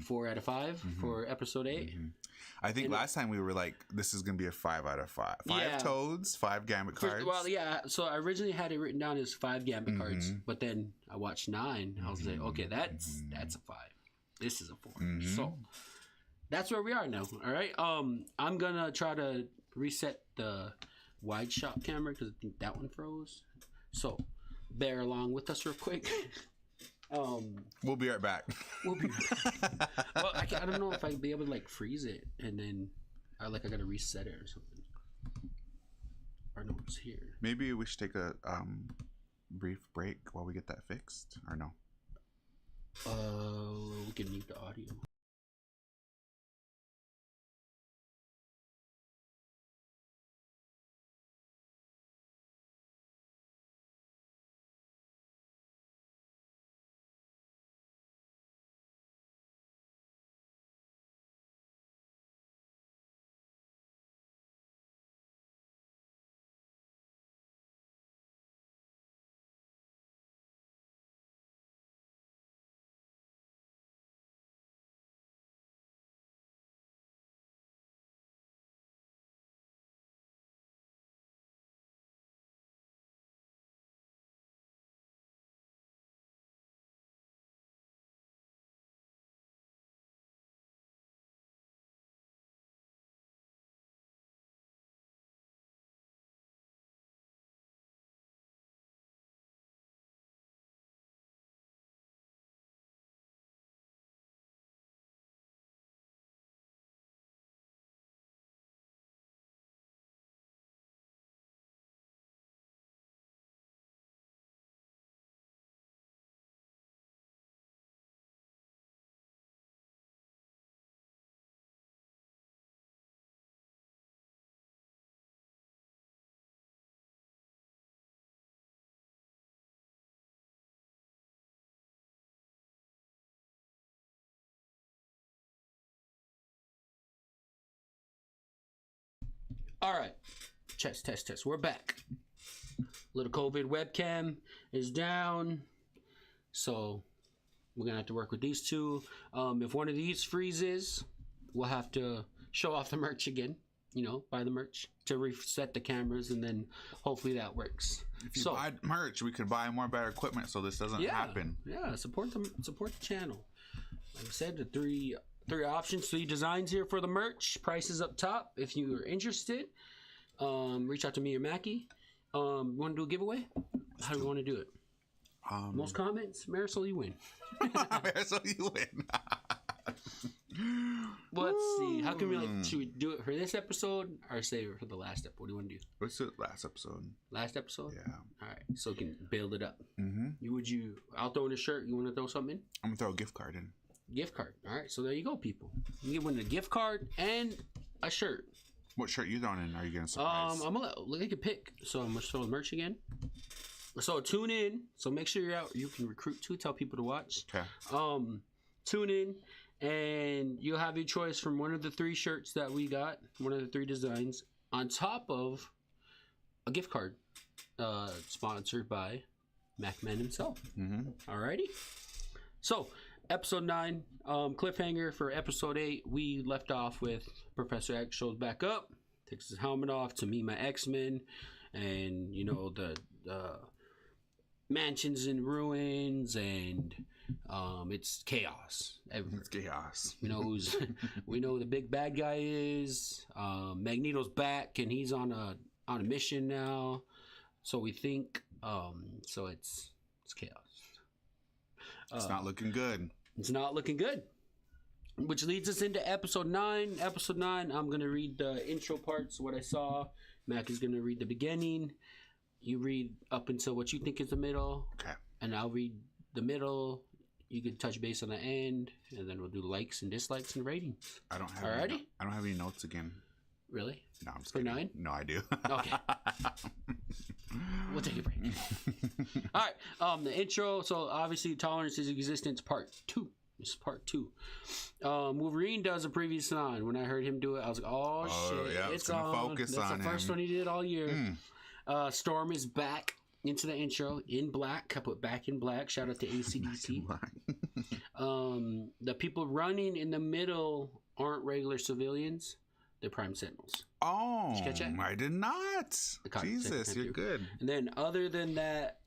4 out of 5 for episode 8. I think last time we were like, this is going to be a 5 out of 5. 5 Toads, 5 Gambit cards. Well, yeah. So I originally had it written down as 5 Gambit cards, but then I watched 9. I was like, okay, that's a 5. This is a 4. So that's where we are now. All right. I'm gonna try to reset the wide shot camera because I think that one froze. So bear along with us real quick. We'll be right back. We'll be right back. Well, I don't know if I'd be able to like freeze it and then I gotta reset it or something. Or no, it's here. Maybe we should take a brief break while we get that fixed, or no? We can mute the audio. All right. Test. We're back. Little COVID webcam is down. So we're going to have to work with these two. If one of these freezes, we'll have to show off the merch again. Buy the merch to reset the cameras, and then hopefully that works. If you buy merch, we could buy more better equipment so this doesn't happen. Yeah, support the channel. Like I said, the three options, 3 designs here for the merch. Prices up top. If you are interested, reach out to me or Mackie. Want to do a giveaway? How do we want to do it? Most comments, Marisol, you win. Marisol, you win. Let's see. How can we should we do it for this episode or save it for the last episode? What do you want to do? Let's do it last episode. Last episode? Yeah. All right. So we can build it up. Mm-hmm. I'll throw in a shirt. You want to throw something in? I'm going to throw a gift card in. Gift card. All right. So there you go, people. You can win a gift card and a shirt. What shirt you throwing in? Are you going to surprise? I'm going to let you pick. So I'm going to throw the merch again. So tune in. So make sure you're out. You can recruit too. Tell people to watch. Okay. Tune in. And you'll have your choice from one of the 3 shirts that we got, one of the 3 designs, on top of a gift card sponsored by MackMan himself. Mm-hmm. Alrighty. So, episode 9, cliffhanger for episode 8. We left off with Professor X shows back up, takes his helmet off to meet my X-Men, and, the mansion's in ruins, and it's chaos. It's chaos. We know who the big bad guy is. Magneto's back, and he's on a mission now. So we think. So it's chaos. It's not looking good. It's not looking good. Which leads us into episode 9. Episode 9. I'm gonna read the intro parts, what I saw. Mac is gonna read the beginning. You read up until what you think is the middle. Okay. And I'll read the middle. You can touch base on the end, and then we'll do likes and dislikes and ratings. I don't have any notes again. Really? No, I'm just for kidding. 9? No, I do. Okay. We'll take a break. All right. The intro. So obviously, Tolerance is Existence Part 2. This is Part 2. Wolverine does a previous line. When I heard him do it, I was like, "Oh shit, yeah, it's gonna on." focus That's on the first him. one he did all year. Storm is back into the intro in black. I put back in black. Shout out to ACDC. The people running in the middle aren't regular civilians. They're Prime Sentinels. Oh, did you catch that? I did not. Jesus, you're good. And then other than that,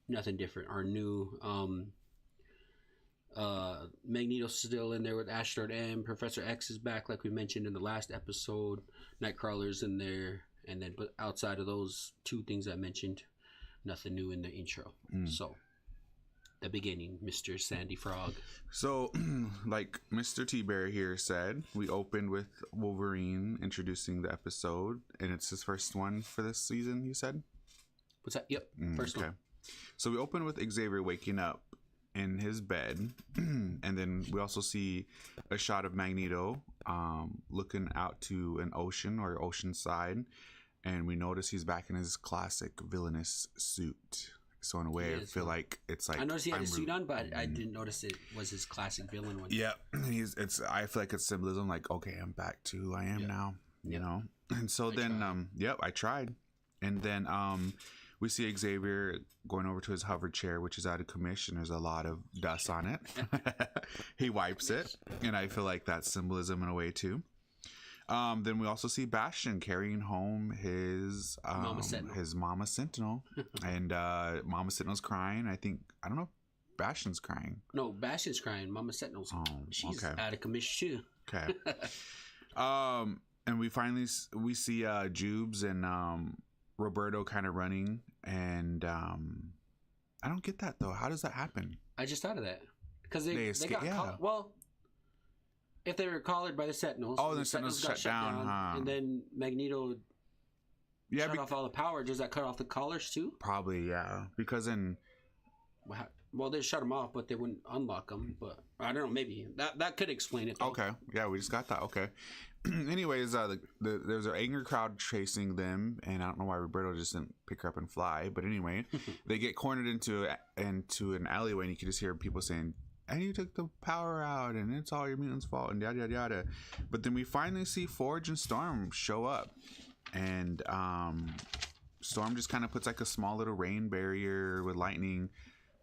nothing different or new. Magneto's still in there with Asteroid M. Professor X is back, like we mentioned in the last episode. Nightcrawler's in there. And then, but outside of those 2 things I mentioned, nothing new in the intro. So, the beginning, Mr. Sandy Frog. So, like Mr. T-Bear here said, we opened with Wolverine introducing the episode, and it's his first one for this season, you said? What's that? Yep, first one. So, we open with Xavier waking up in his bed, and then we also see a shot of Magneto looking out to an ocean or ocean side. And we notice he's back in his classic villainous suit. So in a way, I feel like it's like I noticed he had a suit on, but I didn't notice it was his classic villain one. Yeah, I feel like it's symbolism. Like, okay, I'm back to who I am now. You know. And so I tried. And then we see Xavier going over to his hover chair, which is out of commission. There's a lot of dust on it. He wipes it, and I feel like that's symbolism in a way too. Then we also see Bastion carrying home his Mama Sentinel, and Mama Sentinel's crying. I don't know if Bastion's crying. No, Bastion's crying. Mama Sentinel's she's okay. out of commission too. Okay. And we see Jubes and Roberto kind of running, and I don't get that though. How does that happen? I just thought of that because they got caught. Well, if they were collared by the Sentinels, the Sentinels got shut down, huh? And then Magneto shut off all the power. Does that cut off the collars too? Probably, yeah. Because well, they shut them off, but they wouldn't unlock them. But I don't know. Maybe that could explain it, though. Okay. Yeah, we just got that. Okay. Anyways, there's an angry crowd chasing them, and I don't know why Roberto just didn't pick her up and fly. But anyway, they get cornered into an alleyway, and you can just hear people saying, "And you took the power out, and it's all your mutants' fault," and yada yada yada. But then we finally see Forge and Storm show up, and Storm just kind of puts like a small little rain barrier with lightning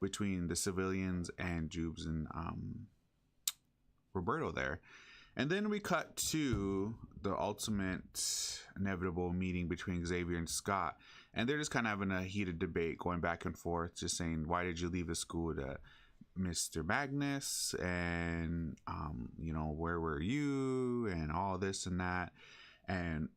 between the civilians and Jubes and Roberto there. And then we cut to the ultimate inevitable meeting between Xavier and Scott. And they're just kind of having a heated debate going back and forth, just saying, why did you leave the school to Mr. Magnus? And, you know, where were you? And all this and that. And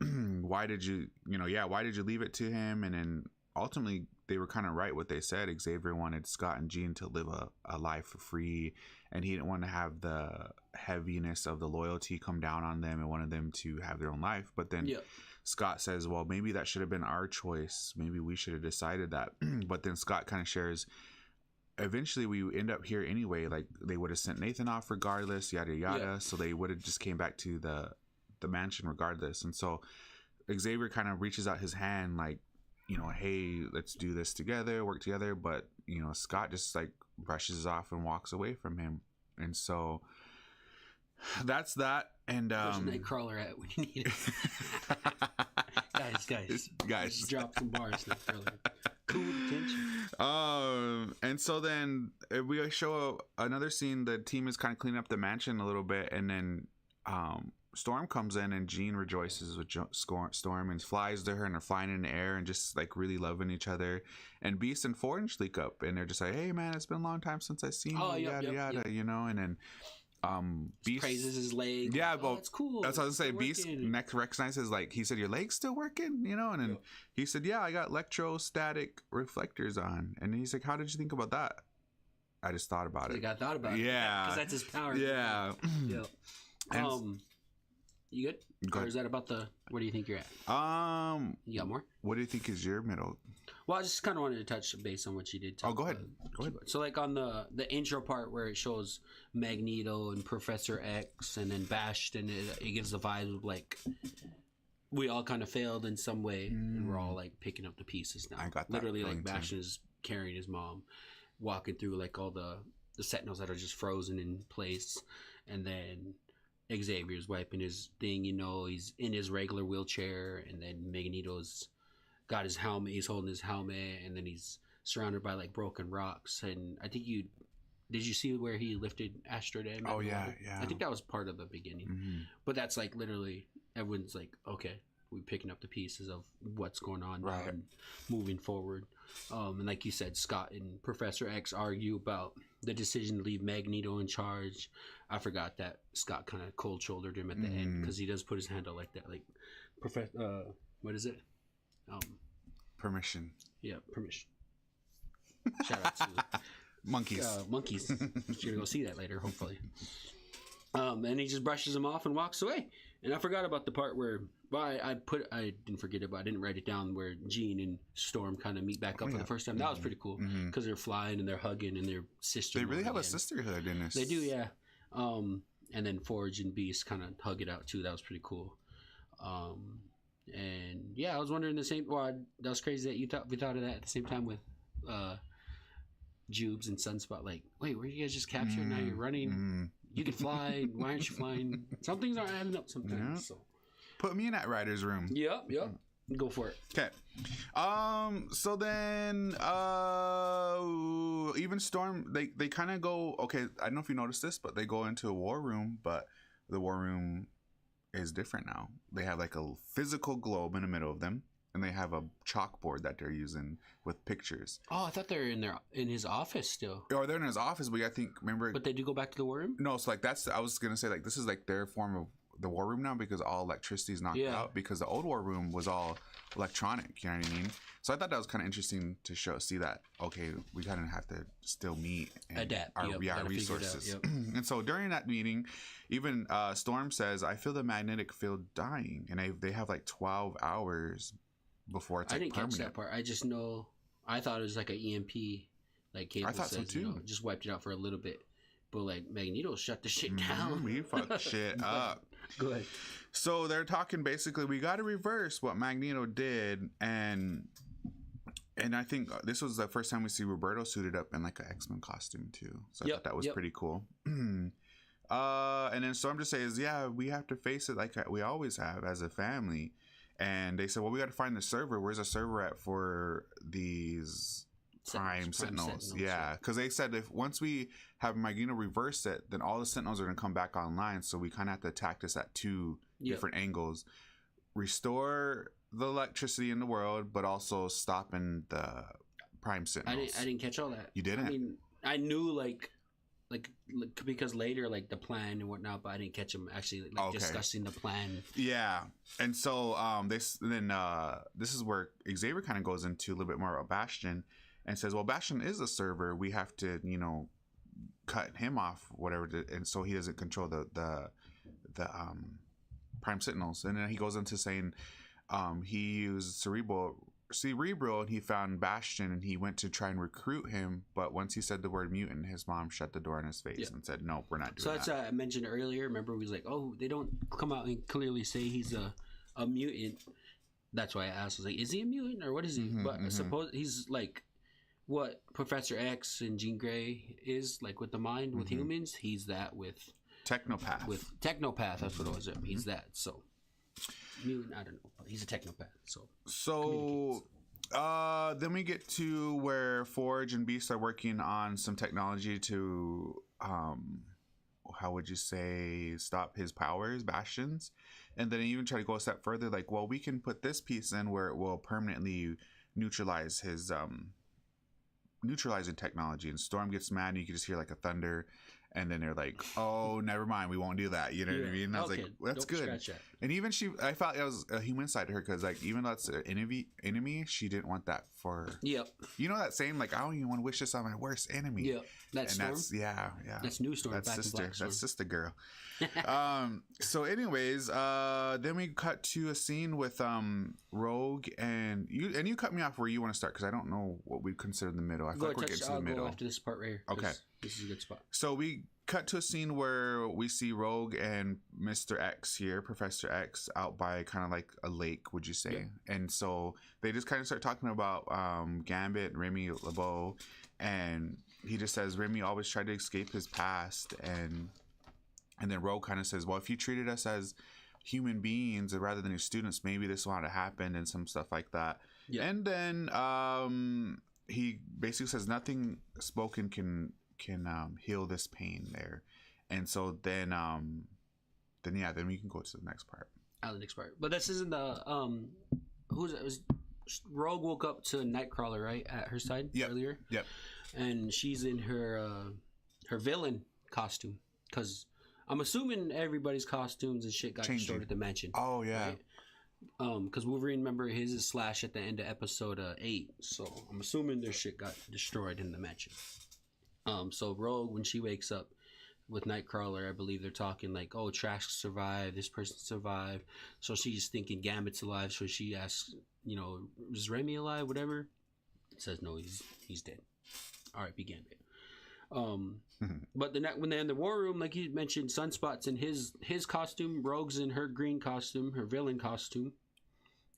why did you, why did you leave it to him? And then ultimately, they were kind of right what they said. Xavier wanted Scott and Jean to live a life for free, and he didn't want to have the heaviness of the loyalty come down on them and wanted them to have their own life. But then Scott says, well, maybe that should have been our choice. Maybe we should have decided that. But then Scott kind of shares, eventually we end up here anyway. Like, they would have sent Nathan off regardless, yada yada. Yeah. So they would have just came back to the mansion regardless. And so Xavier kind of reaches out his hand like, hey, let's do this together, work together. But, Scott just like brushes off and walks away from him. And so that's that. And where's Nightcrawler at when you need it? guys, just drop some bars, Nightcrawler. Cool attention. And so then we show another scene. The team is kind of cleaning up the mansion a little bit, and then Storm comes in, and Jean rejoices with Storm and flies to her, and they're flying in the air and just like really loving each other. And Beast and Forge leak up, and they're just like, "Hey man, it's been a long time since I've seen you." Yada yada. And then Beast praises his leg. Yeah, but it's cool. That's what I was saying. Beast next recognizes, like, he said, "Your leg's still working," and then he said, "Yeah, I got electrostatic reflectors on." And he's like, "How did you think about that?" I just thought about it. I thought about it. Yeah, because that's his power. Yeah. You good? Or is that about where do you think you're at? You got more? What do you think is your middle? Well, I just kind of wanted to touch base on what you did. Go ahead. So, like, on the intro part where it shows Magneto and Professor X and then Bashed, and it gives the vibe of, like, we all kind of failed in some way, and we're all, like, picking up the pieces now. I got that. Literally, like, Bashed is carrying his mom, walking through, like, all the Sentinels that are just frozen in place, and then Xavier's wiping his thing, he's in his regular wheelchair, and then Magneto's got his helmet, he's holding his helmet, and then he's surrounded by like broken rocks. And I think did you see where he lifted Astrid? Oh yeah. I think that was part of the beginning, but that's like literally everyone's like, okay, we're picking up the pieces of what's going on now and moving forward. And like you said, Scott and Professor X argue about the decision to leave Magneto in charge. I forgot that Scott kind of cold shouldered him at the end, because he does put his hand out like that, like what is it? Permission. Yeah, permission. Shout out to monkeys. Monkeys. You're gonna go see that later, hopefully. And he just brushes him off and walks away. And I forgot about the part where, I didn't forget it, but I didn't write it down, where Jean and Storm kind of meet back up for the first time. That was pretty cool, because they're flying and they're hugging and they're sisters. They really have a sisterhood in this. They do, yeah. And then Forge and Beast kind of hug it out too. That was pretty cool. And yeah, I was wondering that was crazy that we thought of that at the same time with Jubes and Sunspot. Like, wait, were you guys just captured? Now you're running. You can fly. Why aren't you flying? Some things aren't adding up sometimes. Yeah. So put me in that writer's room. Yep. Go for it. Okay. So then even Storm, they kind of go, okay, I don't know if you noticed this, but they go into a war room, but the war room is different now. They have like a physical globe in the middle of them, and they have a chalkboard that they're using with pictures. Oh, I thought they were in his office still. Or they're in his office, but I think, remember... But they do go back to the war room? No, so like I was going to say, like, this is like their form of the war room now, because all electricity is knocked out, because the old war room was all electronic, you know what I mean? So I thought that was kind of interesting to see that, okay, we kind of have to still meet and adapt our resources. And so during that meeting, even Storm says, I feel the magnetic field dying, and they have like 12 hours before it's like permanent. I didn't catch that part. I just know, I thought it was like an EMP, like Cable I thought says, so too. Just wiped it out for a little bit. But like Magneto shut the shit down. We fucked shit up. Go ahead. So they're talking basically, we got to reverse what Magneto did, and I think this was the first time we see Roberto suited up in like an X-Men costume too. So I thought that was pretty cool. And then Storm just says, yeah, we have to face it like we always have as a family. And they said, well, we got to find the server. Where's the server at for these Prime Sentinels? Yeah, because they said if once we have Magneto reverse it, then all the Sentinels are going to come back online. So we kind of have to attack this at two different angles. Restore the electricity in the world, but also stopping the Prime Sentinels. I didn't catch all that. You didn't? I mean, I knew like because later like the plan and whatnot, but I didn't catch him actually discussing the plan. Yeah, and so this is where Xavier kind of goes into a little bit more about Bastion and says, well, Bastion is a server. We have to cut him off, whatever, and so he doesn't control the Prime Sentinels. And then he goes into saying he used Cerebral, and he found Bastion, and he went to try and recruit him, but once he said the word mutant, his mom shut the door in his face and said, nope, we're not doing that. So that's I mentioned earlier. Remember, we was like, oh, they don't come out and clearly say he's a mutant. That's why I asked, I was like, is he a mutant or what is he? But I suppose he's like what Professor X and Jean Grey is, like with the mind with humans. He's that with Technopath. That's what it was. He's that. So mutant, I don't know, but he's a technopath. So then we get to where Forge and Beast are working on some technology to how would you say, stop his powers, Bastion's. And then even try to go a step further, like, well, we can put this piece in where it will permanently neutralize his neutralizing technology. And Storm gets mad, and you can just hear like a thunder. And then they're like, oh, never mind. We won't do that. You know what I mean? And I was like, that's good. And even I felt it was a human side to her, because like, even though it's an enemy, she didn't want that for. Yep. You know that saying, like, I don't even want to wish this on my worst enemy. Yep. That's Storm. That's new Storm. That's sister. That's sister girl. So anyways, then we cut to a scene with Rogue and you cut me off where you want to start, because I don't know what we consider the middle. I feel like we're getting to the middle. Go after this part right here. Okay. This is a good spot. So we cut to a scene where we see Rogue and Mr. X here, Professor X, out by kind of like a lake, would you say? Yeah. And so they just kind of start talking about Gambit, Remy LeBeau, and he just says Remy always tried to escape his past, and then Rogue kind of says, well, if you treated us as human beings rather than your students, maybe this won't have happened, and some stuff like that. Yeah. And then he basically says nothing spoken can heal this pain there. And so then we can go to the next part. The next part. But this isn't the who's it? Was Rogue woke up to Nightcrawler, right, at her side earlier? Yep. And she's in her villain costume, because I'm assuming everybody's costumes and shit got destroyed at the mansion. Oh yeah. Right? Because Wolverine, remember, his is Slash at the end of episode 8, so I'm assuming their shit got destroyed in the mansion. So Rogue, when she wakes up with Nightcrawler, I believe they're talking like, oh, Trask survived, this person survived, so she's thinking Gambit's alive, so she asks, is Remy alive, whatever? It says no, he's dead. R.I.P. Gambit. But when they're in the war room, like you mentioned, Sunspot's in his costume, Rogue's in her green costume, her villain costume,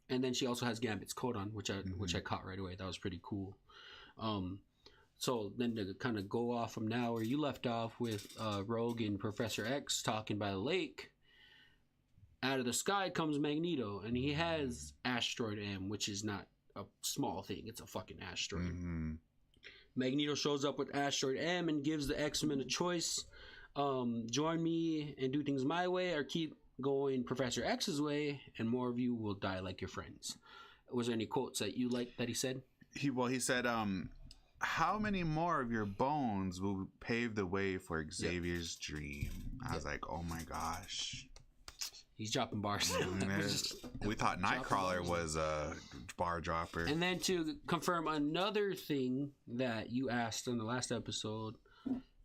and then she also has Gambit's coat on, which I caught right away. That was pretty cool. So then to kind of go off from now where you left off with Rogue and Professor X talking by the lake, out of the sky comes Magneto, and he has Asteroid M, which is not a small thing. It's a fucking asteroid. Mm-hmm. Magneto shows up with Asteroid M and gives the X-Men a choice. Join me and do things my way, or keep going Professor X's way, and more of you will die like your friends. Was there any quotes that you liked that he said? He said, how many more of your bones will pave the way for Xavier's dream? I was like, oh my gosh. He's dropping bars. We thought Nightcrawler was a bar dropper. And then to confirm another thing that you asked in the last episode,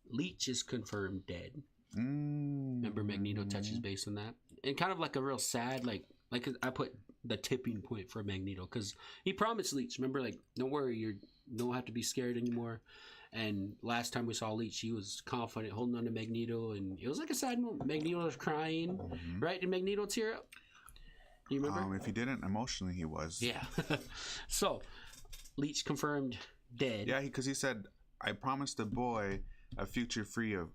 Leech is confirmed dead. Remember, Magneto touches base on that. And kind of like a real sad, like I put the tipping point for Magneto, because he promised Leech, remember, like, don't worry, you don't have to be scared anymore. And last time we saw Leech, he was confident, holding on to Magneto, and it was like a sad moment. Magneto was crying, right? Did Magneto tear up? Do you remember? If he didn't, emotionally he was. Yeah. So, Leech confirmed dead. Yeah, because he said, "I promised the boy a future free of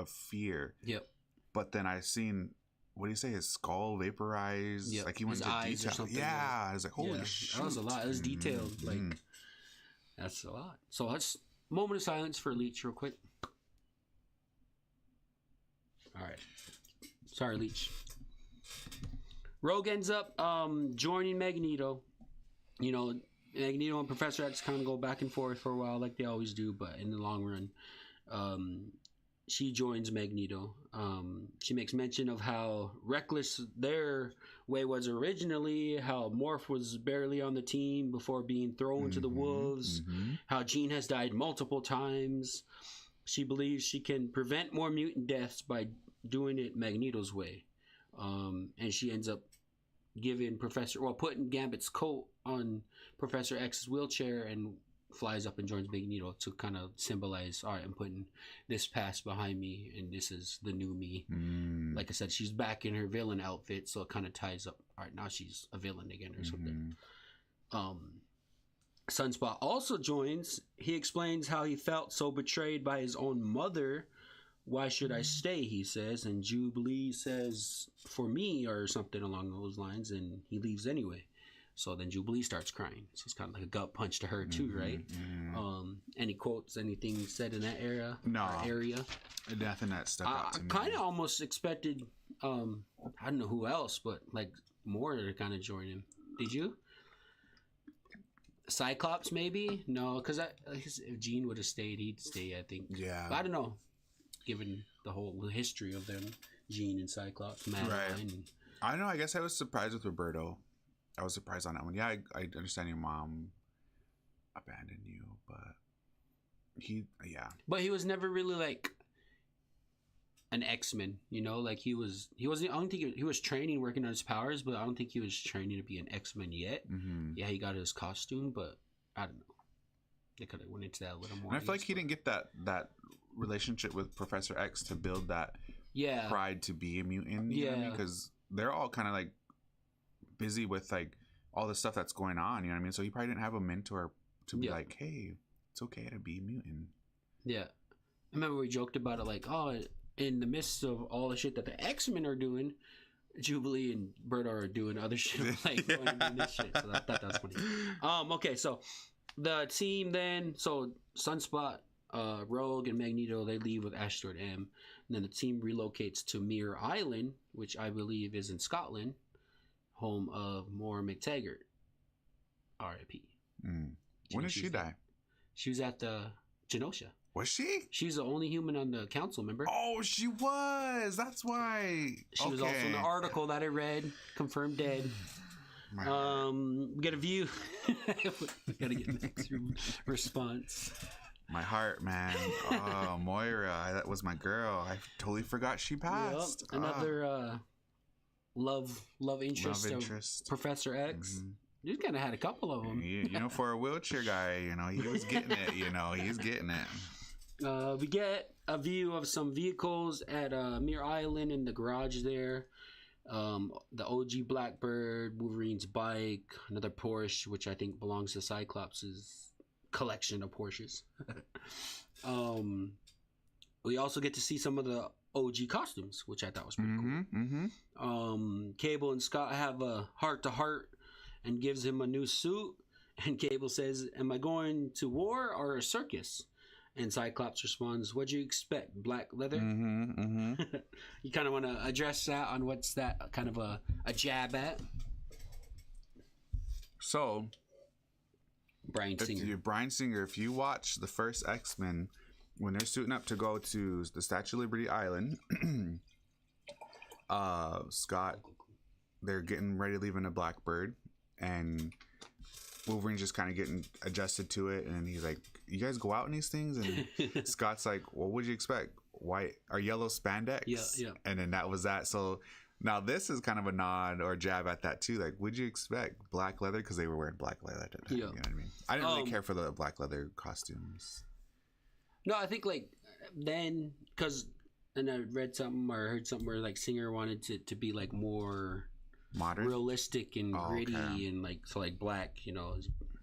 fear." Yep. But then I seen what do you say? His skull vaporized. Yep. Like he went His into eyes or detail. something, Yeah, I was like, holy shit. That was a lot. It was detailed. Mm-hmm. Like that's a lot. So let's moment of silence for Leech real quick. All right. Sorry, Leech. Rogue ends up joining Magneto. You know, Magneto and Professor X kind of go back and forth for a while like they always do, but in the long run, she joins Magneto. She makes mention of how reckless their way was originally, how Morph was barely on the team before being thrown to the wolves, how Jean has died multiple times. She believes she can prevent more mutant deaths by doing it Magneto's way. And she ends up putting Gambit's coat on Professor X's wheelchair and flies up and joins Magneto to kind of symbolize, all right, I'm putting this past behind me and this is the new me. Like I said, she's back in her villain outfit, so it kind of ties up, all right, now she's a villain again or something. Sunspot also joins. He explains how he felt so betrayed by his own mother. Why should I stay, he says, and Jubilee says, for me, or something along those lines, and he leaves anyway. So then Jubilee starts crying. So it's kind of like a gut punch to her too, right? Any quotes, anything said in that area? No. Area? Nothing that stuck out to me. I kind of almost expected, I don't know who else, but like more to kind of join him. Did you? Cyclops maybe? No, because if Jean would have stayed, he'd stay, I think. Yeah. But I don't know, given the whole history of them, Jean and Cyclops, Madeline. Right. And, I don't know. I guess I was surprised with Roberto. I was surprised on that one. Yeah, I understand your mom abandoned you, but But he was never really like an X-Men, you know? Like he wasn't, I don't think he was training, working on his powers, but I don't think he was training to be an X-Men yet. Yeah, he got his costume, but I don't know. They could have went into that a little more. And I feel like he didn't get that relationship with Professor X to build that pride to be a mutant. You know what I mean? Because they're all kind of like busy with like all the stuff that's going on, you know what I mean? So he probably didn't have a mentor to be like, hey, it's okay to be a mutant. Yeah. I remember we joked about it like, oh, in the midst of all the shit that the X-Men are doing, Jubilee and Berta are doing other shit like going and doing this shit. So I thought that was funny. Okay, so the team then, so Sunspot, Rogue, and Magneto, they leave with Asteroid M. And then the team relocates to Muir Island, which I believe is in Scotland, home of Moira McTaggart. R.I.P. When did she die? She was at the Genosha. Was she? She's the only human on the council, remember? Oh, she was. That's why. She was also in the article that I read. Confirmed dead. We get a view. We gotta get next response. My heart, man. Oh, Moira, that was my girl. I totally forgot she passed. Yep. Another love interest of Professor X. You kind of had a couple of them. You know, for a wheelchair guy, you know, he was getting it. You know, he's getting it. We get a view of some vehicles at Muir Island in the garage there. The OG Blackbird, Wolverine's bike, another Porsche, which I think belongs to Cyclops' collection of Porsches. We also get to see some of the OG costumes, which I thought was pretty cool. Cable and Scott have a heart-to-heart and gives him a new suit. And Cable says, am I going to war or a circus? And Cyclops responds, what'd you expect? Black leather? You kind of want to address that on what's that kind of a jab at? So, Bryan Singer, if you watch the first X-Men, when they're suiting up to go to the Statue of Liberty Island, Scott, they're getting ready to leave in a Blackbird, and Wolverine's just kind of getting adjusted to it, and he's like, you guys go out in these things? And Scott's like, well, what'd you expect? White or yellow spandex? Yeah. And then that was that. So now this is kind of a nod or jab at that too. Like, would you expect black leather? Because they were wearing black leather at that time. You know what I mean? I didn't really care for the black leather costumes. No, I think like then, because, and I read something or heard something where like Singer wanted to be like more modern, realistic and gritty, and like, so like black, you know,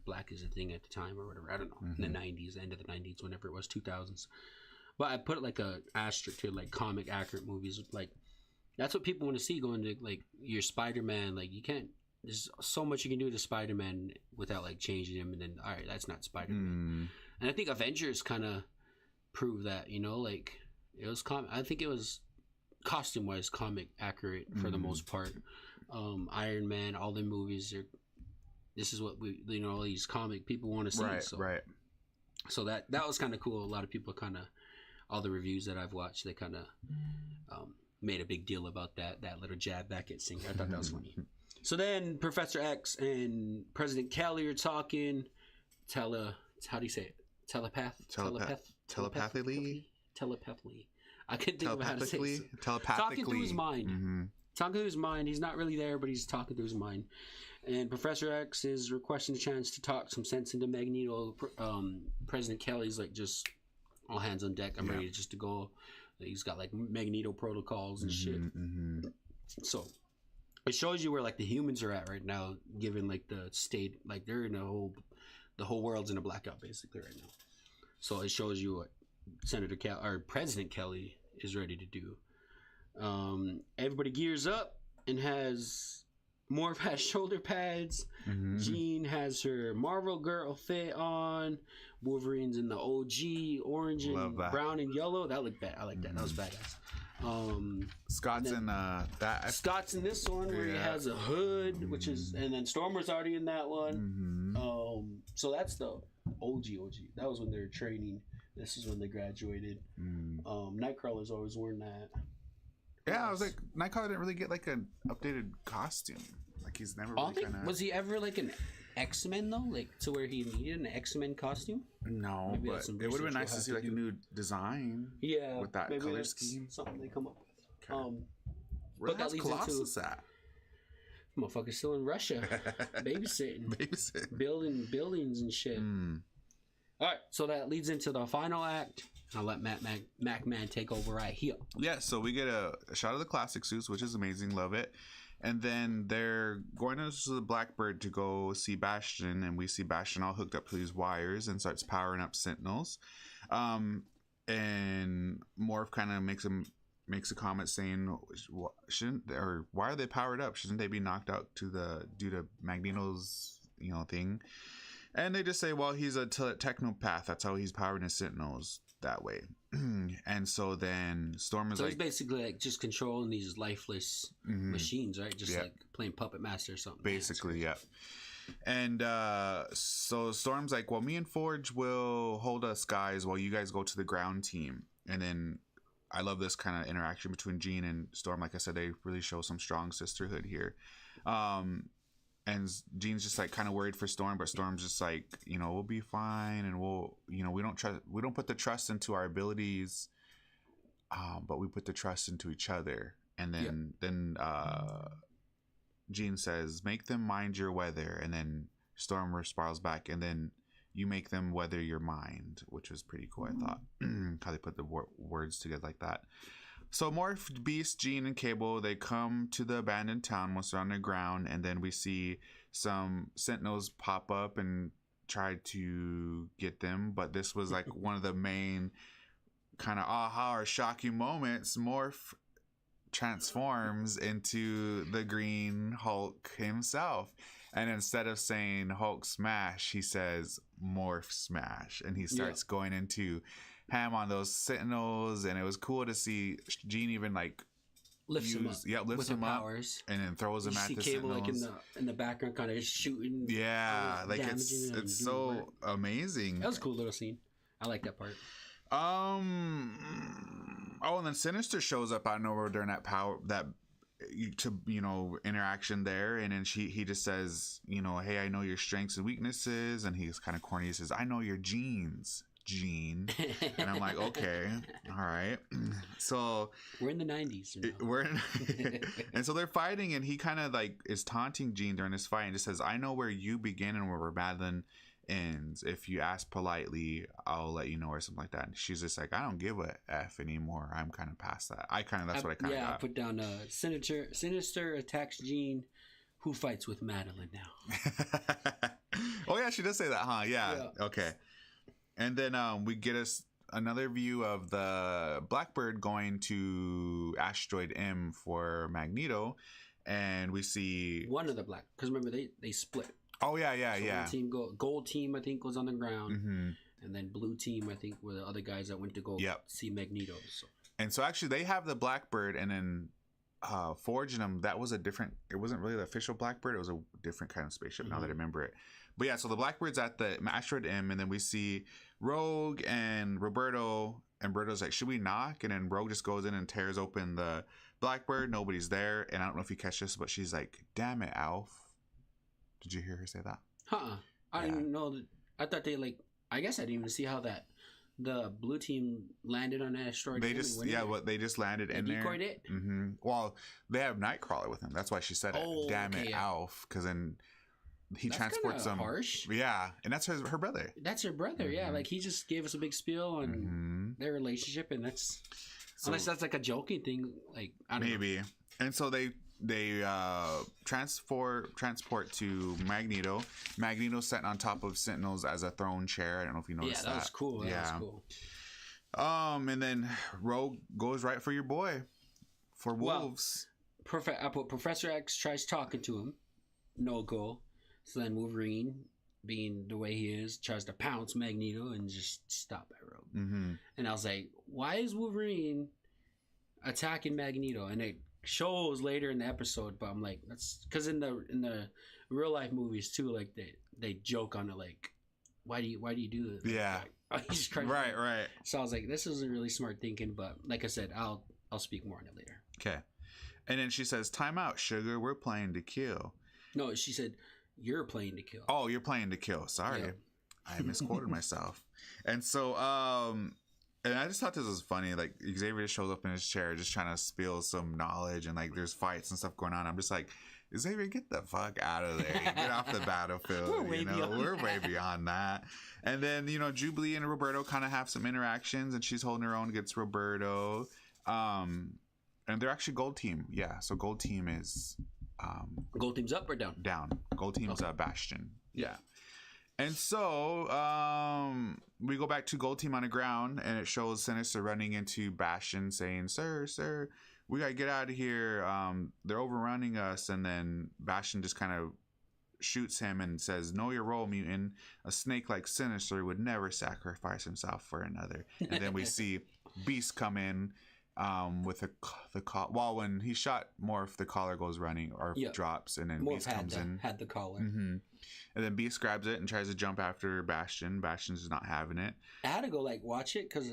black is a thing at the time or whatever. I don't know, in the 90s, end of the 90s, whenever it was, 2000s. But I put like a asterisk to like comic accurate movies. Like That's what people want to see going to like your Spider-Man. Like you can't. There's so much you can do to Spider-Man without like changing him, and then all right, that's not Spider-Man. And I think Avengers kind of proved that. You know, like it was. I think it was costume-wise comic accurate for the most part. Iron Man, all the movies are. This is what we, you know, all these comic people want to see. Right, so. right. So that was kind of cool. A lot of people kind of, all the reviews that I've watched, they kind of made a big deal about that little jab back at Singer. I thought that was funny. So then Professor X and President Kelly are talking. How do you say it? Telepathically. I couldn't think of how to say it. Telepathically. Talking through his mind. Talking through his mind. He's not really there, but he's talking through his mind. And Professor X is requesting a chance to talk some sense into Magneto. President Kelly's like just all hands on deck. I'm ready just to go. He's got like Magneto protocols and shit. So it shows you where like the humans are at right now, given like the state, like they're in the whole world's in a blackout basically right now. So it shows you what President Kelly is ready to do. Everybody gears up and Morph has shoulder pads. Jean has her Marvel Girl fit on. Wolverine's in the OG orange and brown and yellow. That looked bad. I like that. That was badass. Scott's in that. Scott's in this one where he has a hood, which is, and then Stormer's already in that one. So that's the OG. That was when they were training. This is when they graduated. Nightcrawler's always worn that. Yeah, I was like, Nightcrawler didn't really get like an updated costume. Like he's never really kind of. Was he ever like an X-Men though? Like to where he needed an X-Men costume? No, maybe but it would have been nice to see like a new design. Yeah, with that color scheme. Something they come up with. Okay. Where the hell's Colossus at? Motherfucker's still in Russia, babysitting, building buildings and shit. All right, so that leads into the final act. I'll let MackMan take over right here. Yeah, so we get a shot of the classic suits, which is amazing. Love it. And then they're going to the Blackbird to go see Bastion, and we see Bastion all hooked up to these wires and starts powering up Sentinels. And Morph kind of makes a comment saying, why are they powered up? Shouldn't they be knocked out due to Magneto's thing? And they just say, well, he's a technopath. That's how he's powering his Sentinels that way. And so then Storm is so he's basically like just controlling these lifeless machines, right? Just like playing Puppet Master or something. Basically, yeah. And so Storm's like, well, me and Forge will hold us guys while you guys go to the ground team. And then I love this kind of interaction between Jean and Storm. Like I said, they really show some strong sisterhood here. And Jean's just like kind of worried for Storm, but Storm's just like, we'll be fine, and we don't put the trust into our abilities, but we put the trust into each other. And then Jean says, make them mind your weather, and then Storm responds back, and then you make them weather your mind, which was pretty cool. I thought how they put the words together like that. So Morph, Beast, Jean, and Cable, they come to the abandoned town once they're underground, and then we see some Sentinels pop up and try to get them. But this was like one of the main kind of aha or shocking moments. Morph transforms into the Green Hulk himself. And instead of saying Hulk smash, he says Morph smash. And he starts going into ham on those Sentinels, and it was cool to see Jean even like lifts him up powers, and then throws him at the Cable Sentinels. like in the background, kind of shooting. Yeah, like it's so amazing. That was a cool little scene. I like that part. Oh, and then Sinister shows up out of nowhere during that interaction there, and then he just says, hey, I know your strengths and weaknesses, and he's kind of corny. He says, I know your genes, Jean. And I'm like, okay, all right. So we're in the 90s. And so they're fighting, and he kind of like is taunting Jean during this fight and just says, I know where you begin and where we're battling ends. If you ask politely, I'll let you know, or something like that. And she's just like, I don't give a F anymore. I'm kind of past that. That's what I kind of got. I put down Sinister attacks Jean, who fights with Madeline now. Oh yeah, she does say that, huh? Yeah. Okay. And then we get us another view of the Blackbird going to Asteroid M for Magneto, and we see one of the black, because remember they split. Oh yeah. One team gold team I think was on the ground, Mm-hmm. and then blue team I think were the other guys that went to go see Magneto. So. And so actually they have the Blackbird, and then Forge and them, that was a different. It wasn't really the official Blackbird. It was a different kind of spaceship. Now that I remember it. But yeah, so the Blackbird's at the Asteroid M, and then we see Rogue and Roberto. And Roberto's like, should we knock? And then Rogue just goes in and tears open the Blackbird. Nobody's there. And I don't know if you catch this, but she's like, damn it, Alf. Did you hear her say that? I didn't know that. I thought they I guess I didn't even see how the blue team landed on asteroid. They just they just landed in there. Decoyed it. Mm-hmm. Well, they have Nightcrawler with him. That's why she said it. Damn it, Alf, because then he transports them. Harsh. Yeah, and that's her brother. That's her brother. Mm-hmm. Yeah, like he just gave us a big spiel on their relationship, and that's unless that's like a joking thing. Like I don't know. And so they transport to Magneto. Magneto's sitting on top of Sentinels as a throne chair. I don't know if you noticed that. Yeah, that was cool. That was cool. And then Rogue goes right for your boy, for Wolves. I put Professor X tries talking to him. No go. So then Wolverine, being the way he is, tries to pounce Magneto and just stop at Rogue. Mm-hmm. And I was like, why is Wolverine attacking Magneto? And it shows later in the episode, but I'm like, that's because in the real life movies too, like they joke on it, like why do you do this? Yeah, like, he's crazy. Right. So I was like, this isn't really smart thinking, but like I said, I'll speak more on it later. Okay. And then she says, time out, sugar, we're playing to kill. No, she said, you're playing to kill. Oh, you're playing to kill. Sorry. Yeah. I misquoted myself. And so and I just thought this was funny. Like Xavier shows up in his chair, just trying to spill some knowledge, and like there's fights and stuff going on. I'm just like, Xavier, get the fuck out of there! Get off the battlefield. We're way beyond that. And then Jubilee and Roberto kind of have some interactions, and she's holding her own against Roberto. And they're actually Gold Team. Yeah, so Gold Team is Gold Team's up or down? Down. Gold Team's Bastion. Yeah. And so we go back to Gold Team on the ground, and it shows Sinister running into Bastion saying, Sir, we got to get out of here. They're overrunning us. And then Bastion just kind of shoots him and says, know your role, mutant. A snake like Sinister would never sacrifice himself for another. And then we see Beast come in with the collar. Well, when he shot Morph, the collar goes running or drops, and then Morph Beast comes in. Had the collar. Mm-hmm. And then Beast grabs it and tries to jump after Bastion. Bastion's not having it. I had to go watch it because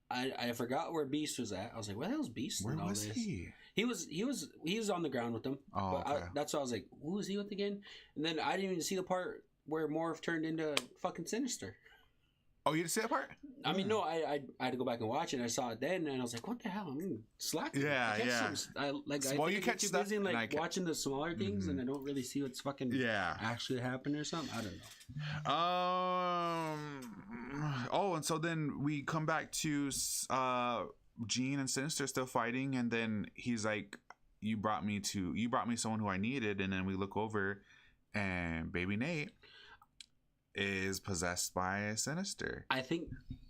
I forgot where Beast was at. I was like, where the hell's Beast? Where was he? He was on the ground with them. Oh, okay. That's why I was like, who was he with again? And then I didn't even see the part where Morph turned into fucking Sinister. Oh, you didn't see that part? I mean, no, I had to go back and watch it. And I saw it then, and I was like, "What the hell?" I'm slacking. Yeah. You catch stuff busy watching the smaller things, and I don't really see what's fucking actually happening or something. I don't know. Oh, and so then we come back to Jean and Sinister still fighting, and then he's like, "You brought me someone who I needed," and then we look over, and Baby Nate is possessed by a Sinister. I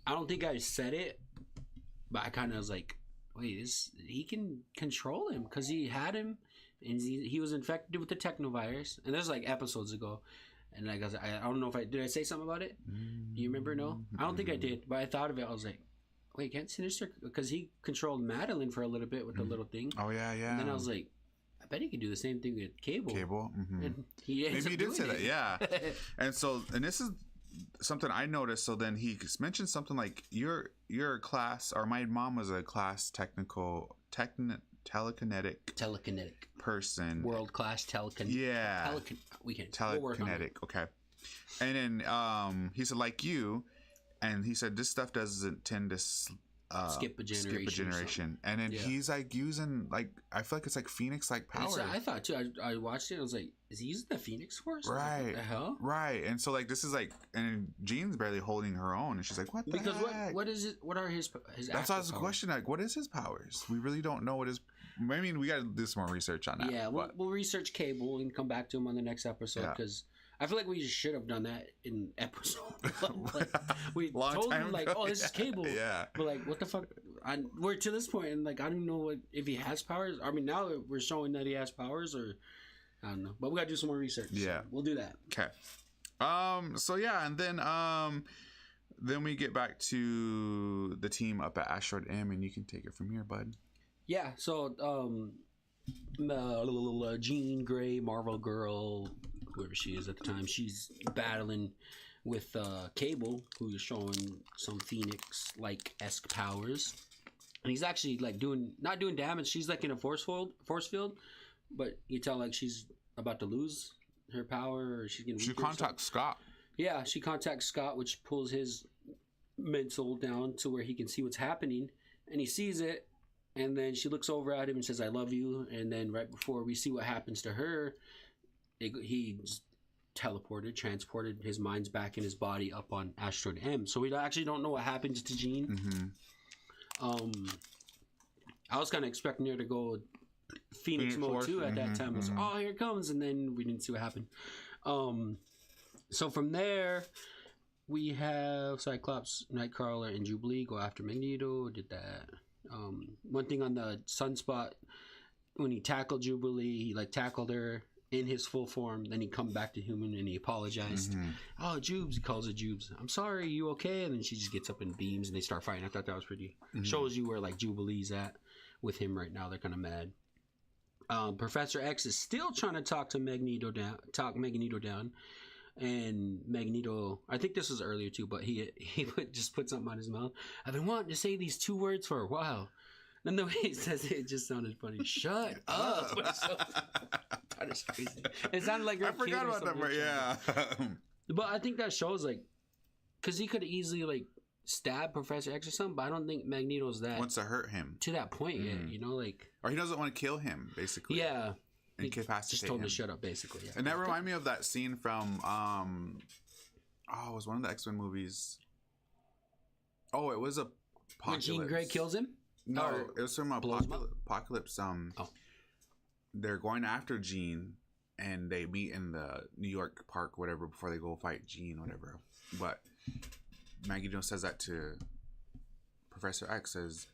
don't think I said it, but I kind of was like, wait, he can control him because he had him, and he was infected with the technovirus, and this was like episodes ago. And I don't know if did I say something about it? Do you remember? No, I don't think I did, but I thought of it. I was like, wait, can't Sinister, because he controlled Madeline for a little bit with the little thing. Oh yeah. And then I was like, I bet he could do the same thing with Cable. Mm-hmm. And maybe he did say that, yeah. And this is something I noticed. So then he mentioned something like, you're a class, or my mom was a class telekinetic person. World class telekinetic. Yeah. We can telekinetic. Okay. And then he said, like you, and he said this stuff doesn't tend to skip a generation. And then he's like using, like, I feel like it's like Phoenix like power. I thought too. I watched it and I was like, is he using the Phoenix Force? Right. Like, what the hell? Right. And so like this is like, and Jean's barely holding her own, and she's like, what the heck? Because what is it? What are his That's why I was questioning, like, what is his powers? We really don't know what his. I mean, we got to do some more research on that. Yeah, we'll research Cable and come back to him on the next episode, because I feel like we should have done that in episode. Like, we Long told time him like, ago. "Oh, this is Cable." Yeah. But like, what the fuck? We're to this point, and like, I don't know if he has powers. I mean, now we're showing that he has powers, or I don't know. But we gotta do some more research. Yeah, so we'll do that. Okay. So yeah, and then we get back to the team up at Asteroid M, and you can take it from here, bud. Yeah. So, Jean Grey, Marvel Girl, whoever she is at the time, she's battling with Cable, who is showing some Phoenix-like esque powers, and he's actually like not doing damage. She's like in a force field, but you tell like she's about to lose her power, or she's getting. She contacts Scott. Yeah, she contacts Scott, which pulls his mental down to where he can see what's happening, and he sees it. And then she looks over at him and says, "I love you." And then right before we see what happens to her, he just transported his mind's back in his body up on Asteroid M. So we actually don't know what happens to Jean. Mm-hmm. I was kind of expecting her to go Phoenix mode Force. too at that time. I was like, "Oh, here it comes," and then we didn't see what happened. So from there, we have Cyclops, Nightcrawler, and Jubilee go after Magneto. Did that. One thing on the Sunspot, when he tackled Jubilee, he like tackled her in his full form. Then he come back to human and he apologized. Mm-hmm. "Oh, Jubes," he calls it Jubes. "I'm sorry, you okay?" And then she just gets up and beams and they start fighting. I thought that was pretty. Shows you where like Jubilee's at with him right now. They're kind of mad. Professor X is still trying to talk Magneto down. And Magneto, I think this was earlier too, but he just put something on his mouth. "I've been wanting to say these two words for a while." And the way he says it just sounded funny. "Shut up." That is crazy. It sounded like I forgot about that part. Yeah. But I think that shows like, because he could easily like stab Professor X or something, but I don't think Magneto's that Wants to hurt him to that point yet. You know, like, or he doesn't want to kill him, basically. Yeah. Incapacitate just told him him. to shut up, basically. Yeah. And that reminded me of that scene from it was one of the X-Men movies. Oh, it was Apocalypse. When Jean Grey kills him? No, Or it was from blows him up? Apocalypse. They're going after Jean, and they meet in the New York park, whatever, before they go fight Jean, whatever. But Magneto says that to Professor X, says,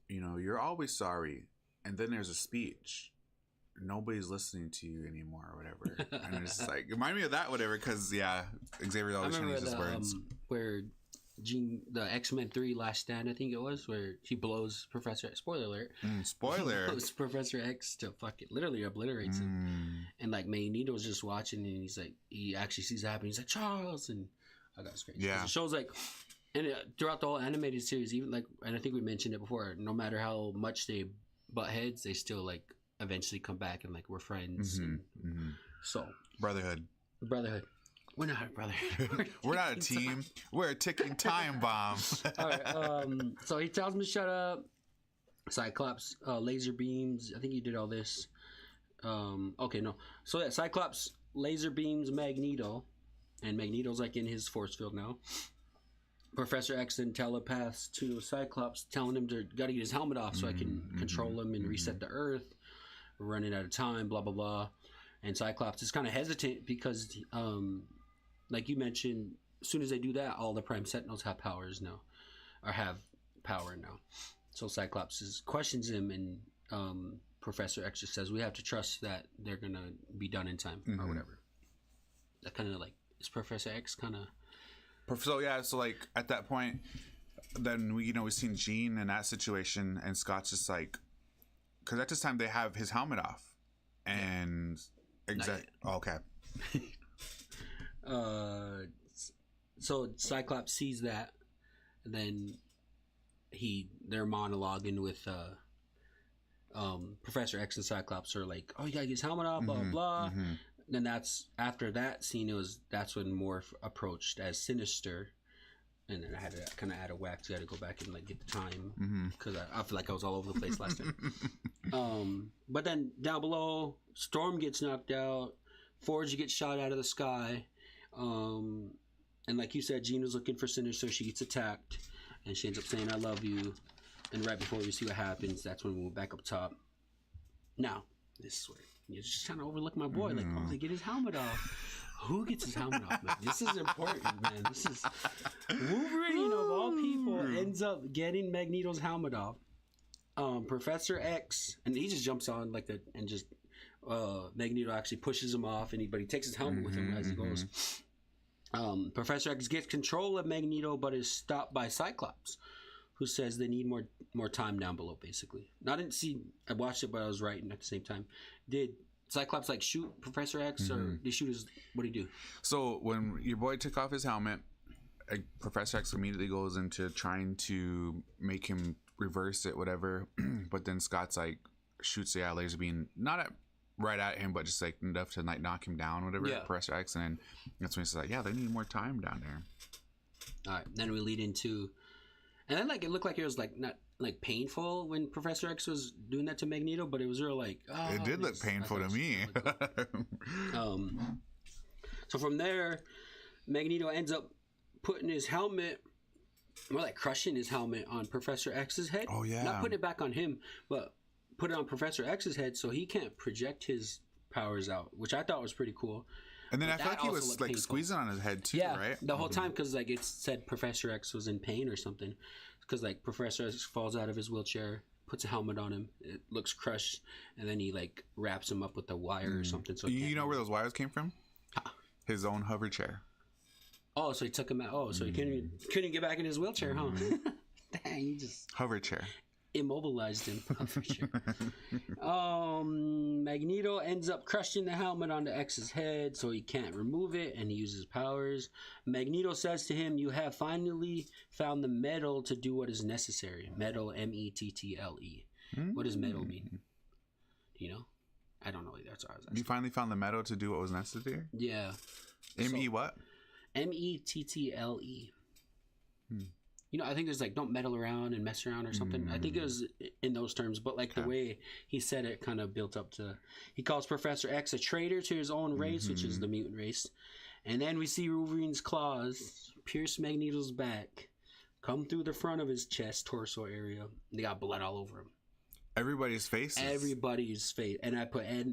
"You're always sorry." And then there's a speech. "Nobody's listening to you anymore," or whatever. And it's just like, remind me of that, whatever, because Xavier always trying to use his words. Where the X-Men 3 Last Stand, I think it was, where he blows Professor X. Spoiler alert. Spoiler. He blows Professor X to literally obliterates him. And like Magneto's just watching, and he's like, he actually sees it happen. He's like, "Charles," and I got crazy. Yeah. It shows like, and throughout the whole animated series, even like, and I think we mentioned it before, no matter how much they butt heads, they still like eventually come back and like we're friends. So Brotherhood. We're not a brotherhood. We're not a team. We're a ticking time bomb. All right. So he tells him to shut up. Cyclops laser beams. I think he did all this. Okay, no. So yeah, Cyclops laser beams Magneto, and Magneto's like in his force field now. Professor X then telepaths to Cyclops, telling him to gotta get his helmet off so I can control him and reset the Earth. We're running out of time. Blah blah blah. And Cyclops is kind of hesitant because, like you mentioned, as soon as they do that, all the Prime Sentinels have powers now, or have power now. So Cyclops questions him, and Professor X just says, "We have to trust that they're gonna be done in time, or whatever." That kind of like is Professor X kind of. So yeah, so like at that point, then we've seen Jean in that situation, and Scott's just like, because at this time they have his helmet off, and okay. So Cyclops sees that, and then they're monologuing with Professor X and Cyclops are like, "Oh, you gotta get his helmet off, blah blah blah." Then after that scene, that's when Morph approached as Sinister, and then I had to kind of add a whack. So I had to go back and like get the time because I feel like I was all over the place last time. But then down below, Storm gets knocked out, Forge gets shot out of the sky, and like you said, Jean was looking for Sinister. She gets attacked, and she ends up saying, "I love you." And right before we see what happens, that's when we went back up top. Now, this is where you're just trying to overlook my boy. Like, oh, they get his helmet off. Who gets his helmet off, man? This is important, man. This is Wolverine of all people ends up getting Magneto's helmet off. Professor X, and he just jumps on like that, and just Magneto actually pushes him off, and he takes his helmet with him as he goes. Professor X gets control of Magneto, but is stopped by Cyclops, who says they need more time down below. Basically, I watched it, but I was writing at the same time. Did Cyclops like shoot Professor X, or did he shoot his? What did he do? So when your boy took off his helmet, Professor X immediately goes into trying to make him reverse it, whatever. But then Scott's like shoots the laser beam, not right at him, but just like enough to like knock him down, whatever. Yeah. Professor X, and then that's when he's like, yeah, they need more time down there. All right, then we lead into, and then like it looked like it was like not like painful when Professor X was doing that to Magneto, but it was real like it did look painful to me. So from there, Magneto ends up putting his helmet, more like crushing his helmet on Professor X's head. Oh yeah, not putting it back on him, but put it on Professor X's head so he can't project his powers out, which I thought was pretty cool. And then I feel like he was like squeezing on his head too, right? The whole time, because like it said Professor X was in pain or something. Because like Professor X falls out of his wheelchair, puts a helmet on him, it looks crushed, and then he like wraps him up with a wire or something. So you know where those wires came from? His own hover chair. Oh, so he took him out. Oh, so he couldn't get back in his wheelchair, huh? Dang, he just hover chair. Immobilized him. For sure. Magneto ends up crushing the helmet onto X's head so he can't remove it, and he uses powers. Magneto says to him, "You have finally found the metal to do what is necessary." Metal, M-E-T-T-L-E. What does metal mean? Do you know? I don't know either. That's what I was asking. You finally found the metal to do what was necessary? Yeah. M-E what? M-E-T-T-L-E. You know, I think there's like don't meddle around and mess around or something. I think it was in those terms, but like the way he said it kind of built up to. He calls Professor X a traitor to his own race, which is the mutant race. And then we see Wolverine's claws pierce Magneto's back, come through the front of his chest, torso area. And they got blood all over him. Everybody's faces. Everybody's face. And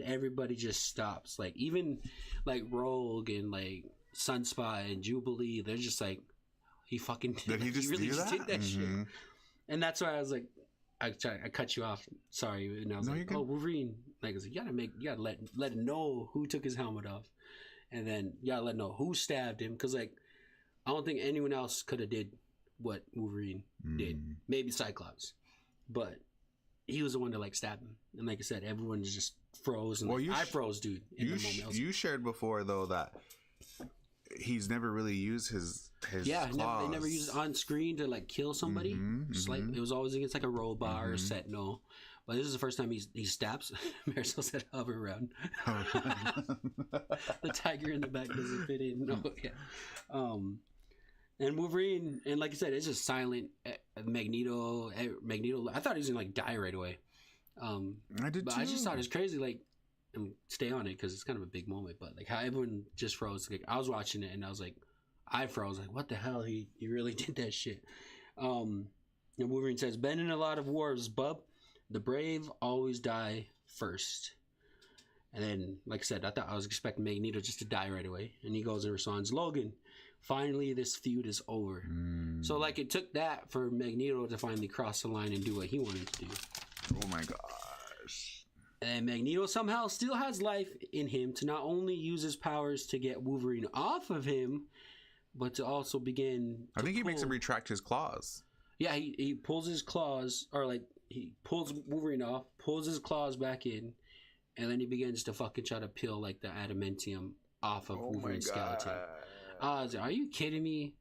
everybody just stops. Like even like Rogue and like Sunspot and Jubilee, they're just like, he fucking did. He just really do that? Did that shit. And that's why I was like, I cut you off. Sorry. And I was like, oh, Wolverine. Like, I was like, you gotta let him know who took his helmet off, and then you gotta let him know who stabbed him. Because like, I don't think anyone else could have did what Wolverine did. Maybe Cyclops, but he was the one to like stab him. And like I said, everyone just froze. And I froze, dude. In the moment. You shared before though that he's never really used his claws. They never used it on screen to like kill somebody. It was always against like a robot or a sentinel. But this is the first time he stabs. Marisol said hover around. The tiger in the back doesn't fit in. No, yeah. And Wolverine, and like I said, it's just silent. Magneto. I thought he was gonna like die right away. I did too. I just thought it was crazy. Like, and stay on it because it's kind of a big moment. But like how everyone just froze. Like I was watching it and I was like, I froze. Like what the hell? He really did that shit. And Wolverine says, "Been in a lot of wars, bub. The brave always die first." And then, like I said, I was expecting Magneto just to die right away. And he goes and responds, "Logan, finally this feud is over." So like it took that for Magneto to finally cross the line and do what he wanted to do. Oh my gosh. And Magneto somehow still has life in him to not only use his powers to get Wolverine off of him, but to also begin to he makes him retract his claws. Yeah, he pulls his claws, or like he pulls Wolverine off, pulls his claws back in, and then he begins to fucking try to peel like the adamantium off of Wolverine's skeleton. I was like, are you kidding me?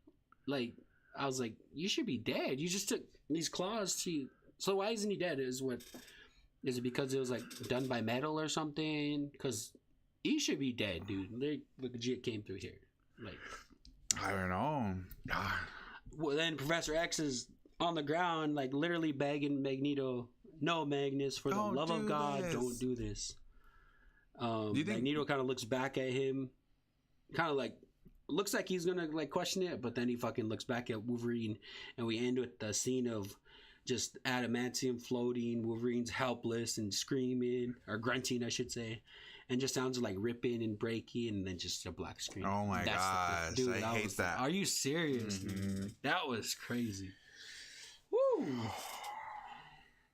Like, I was like, you should be dead. You just took these claws to. So why isn't he dead? Is it because it was like done by metal or something? Because he should be dead, dude. They legit came through here. Like, I don't know. Well, then Professor X is on the ground, like literally begging Magneto, "No, Magnus, for the love of God, don't do this." Magneto kind of looks back at him, kind of like looks like he's gonna like question it, but then he fucking looks back at Wolverine, and we end with the scene of just adamantium floating. Wolverine's helpless and screaming or grunting, I should say, and just sounds like ripping and breaking, and then just a black screen. Oh my gosh, dude, I hate that. Are you serious? Mm-hmm. That was crazy. Woo!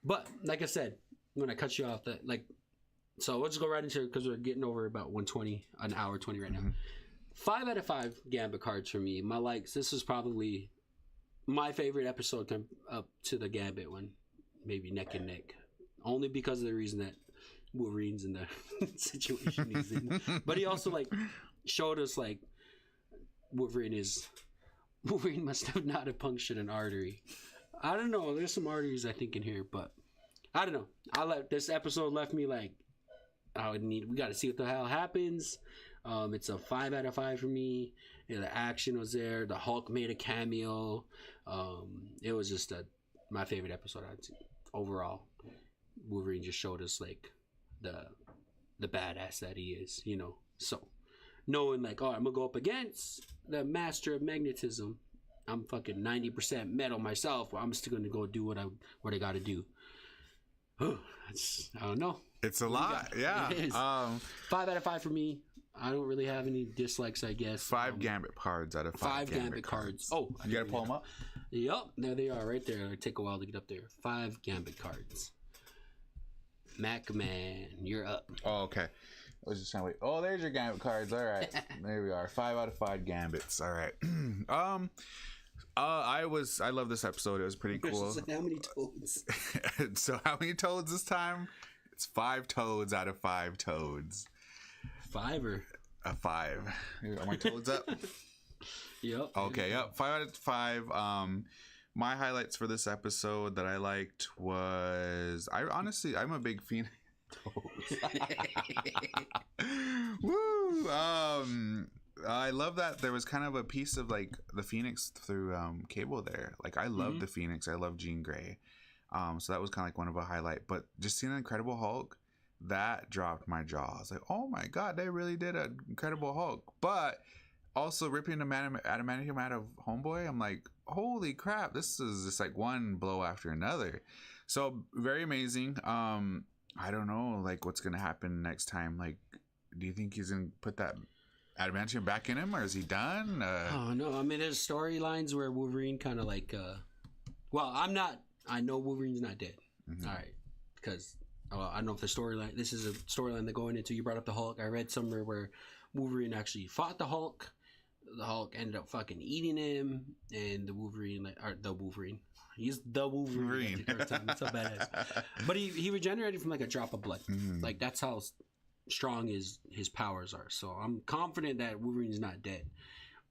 But like I said, when I cut you off, so let's go right into it because we're getting over about 120, an hour 20 right now. 5 out of 5 Gambit cards for me. My likes. This is probably my favorite episode up to the Gambit one, maybe neck and neck, only because of the reason that Wolverine's in the situation he's in. But he also showed us Wolverine must have not have punctured an artery. I don't know. There's some arteries I think in here, but I don't know. This episode left me we got to see what the hell happens. It's a 5 out of 5 for me. The action was there. The Hulk made a cameo. It was just my favorite episode I'd say overall. Wolverine just showed us the badass that he is, So knowing I'm gonna go up against the master of magnetism. I'm fucking 90% metal myself. I'm still gonna go do what I gotta do. I don't know. It's a lot, yeah. It is. 5 out of 5 for me. I don't really have any dislikes, I guess. 5 Gambit cards out of 5 Gambit cards. Oh, you gotta pull them up? Yup, there they are right there. It'll take a while to get up there. 5 Gambit cards. MackMan, you're up. Oh, okay. I was just trying to wait. Oh, there's your Gambit cards. All right. There we are. 5 out of 5 Gambits. All right. I love this episode. It was pretty cool. How many toads? So how many toads this time? It's 5 toads out of 5 toads. 5 or a 5. Are my toads up? Yep. Okay. Yep. 5 out of 5. My highlights for this episode that I liked was I'm a big Phoenix. Woo! I love that there was kind of a piece of the Phoenix through Cable there. I love the Phoenix. I love Jean Grey. So that was kind of one of a highlight. But just seeing the Incredible Hulk, that dropped my jaw. I was like, oh my god, they really did an Incredible Hulk. But also ripping the adamantium out of Homeboy, I'm like, holy crap, this is just one blow after another. So very amazing. I don't know what's gonna happen next time. Do you think he's gonna put that adamantium back in him, or is he done? Oh no, I mean there's storylines where Wolverine kind of I know Wolverine's not dead. All right, because I don't know if this is a storyline they're going into. You brought up the Hulk. I read somewhere where Wolverine actually fought the Hulk. The Hulk ended up fucking eating him, and the Wolverine, he's the Wolverine. It's so badass. But he regenerated from a drop of blood. That's how strong his powers are. So I'm confident that Wolverine's not dead.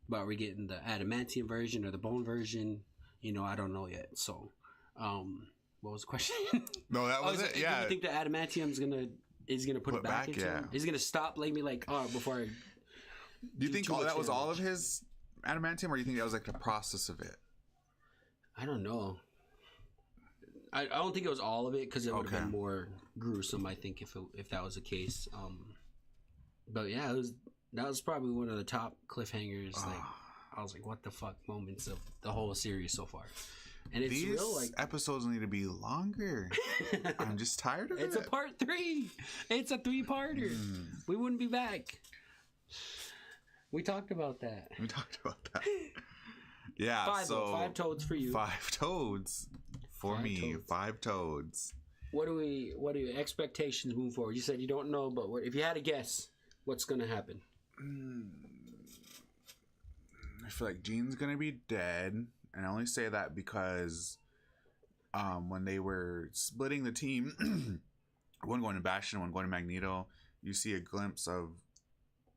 But we're getting the adamantium version or the bone version. I don't know yet. So, what was the question? No, that was it. Yeah. Do you think the adamantium is gonna put it back into him? Is he gonna stop me before I? Do you think that was all of his adamantium, or do you think that was the process of it? I don't know. I don't think it was all of it because it would have been more gruesome. I think if that was the case. But yeah, that was probably one of the top cliffhangers. I was like, what the fuck moments of the whole series so far. And it's these real episodes need to be longer. I'm just tired of it. It's a part 3. It's a 3-parter. We wouldn't be back. We talked about that. Yeah. 5 toads for you. 5 toads for me. 5 toads. What are your expectations moving forward? You said you don't know, but if you had to guess, what's going to happen? I feel like Jean's going to be dead. And I only say that because when they were splitting the team, one going to Bastion, one going to Magneto, you see a glimpse of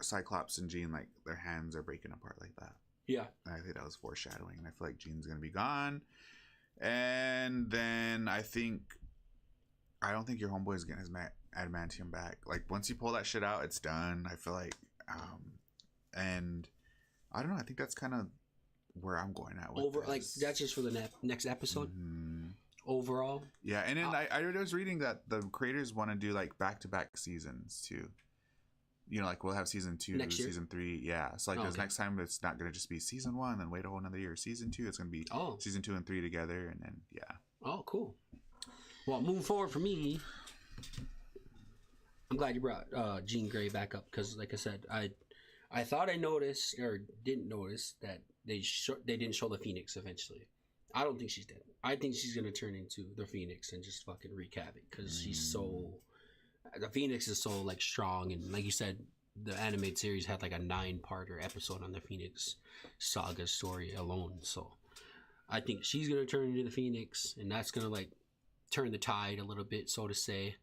Cyclops and Jean, their hands are breaking apart like that. Yeah. And I think that was foreshadowing. And I feel like Jean's going to be gone. And then I don't think your homeboy's getting his adamantium back. Once you pull that shit out, it's done. I feel like, and I don't know. I think that's kind of where I'm going at with this. That's just for the next episode overall. Yeah, and then I was reading that the creators want to do back-to-back seasons too. We'll have season 2, season 3. Yeah, so next time it's not gonna just be season 1, then wait a whole another year. Season 2, it's gonna be season 2 and 3 together, and then Oh, cool. Well, moving forward for me, I'm glad you brought Jean Grey back up because, like I said, I thought I noticed or didn't notice that they didn't show the Phoenix eventually. I don't think she's dead. I think she's gonna turn into the Phoenix and just fucking wreak havoc because she's so. The Phoenix is so like strong, and like you said, the animated series had like a 9-parter episode on the Phoenix saga story alone. So I think she's gonna turn into the Phoenix, and that's gonna like turn the tide a little bit, so to say.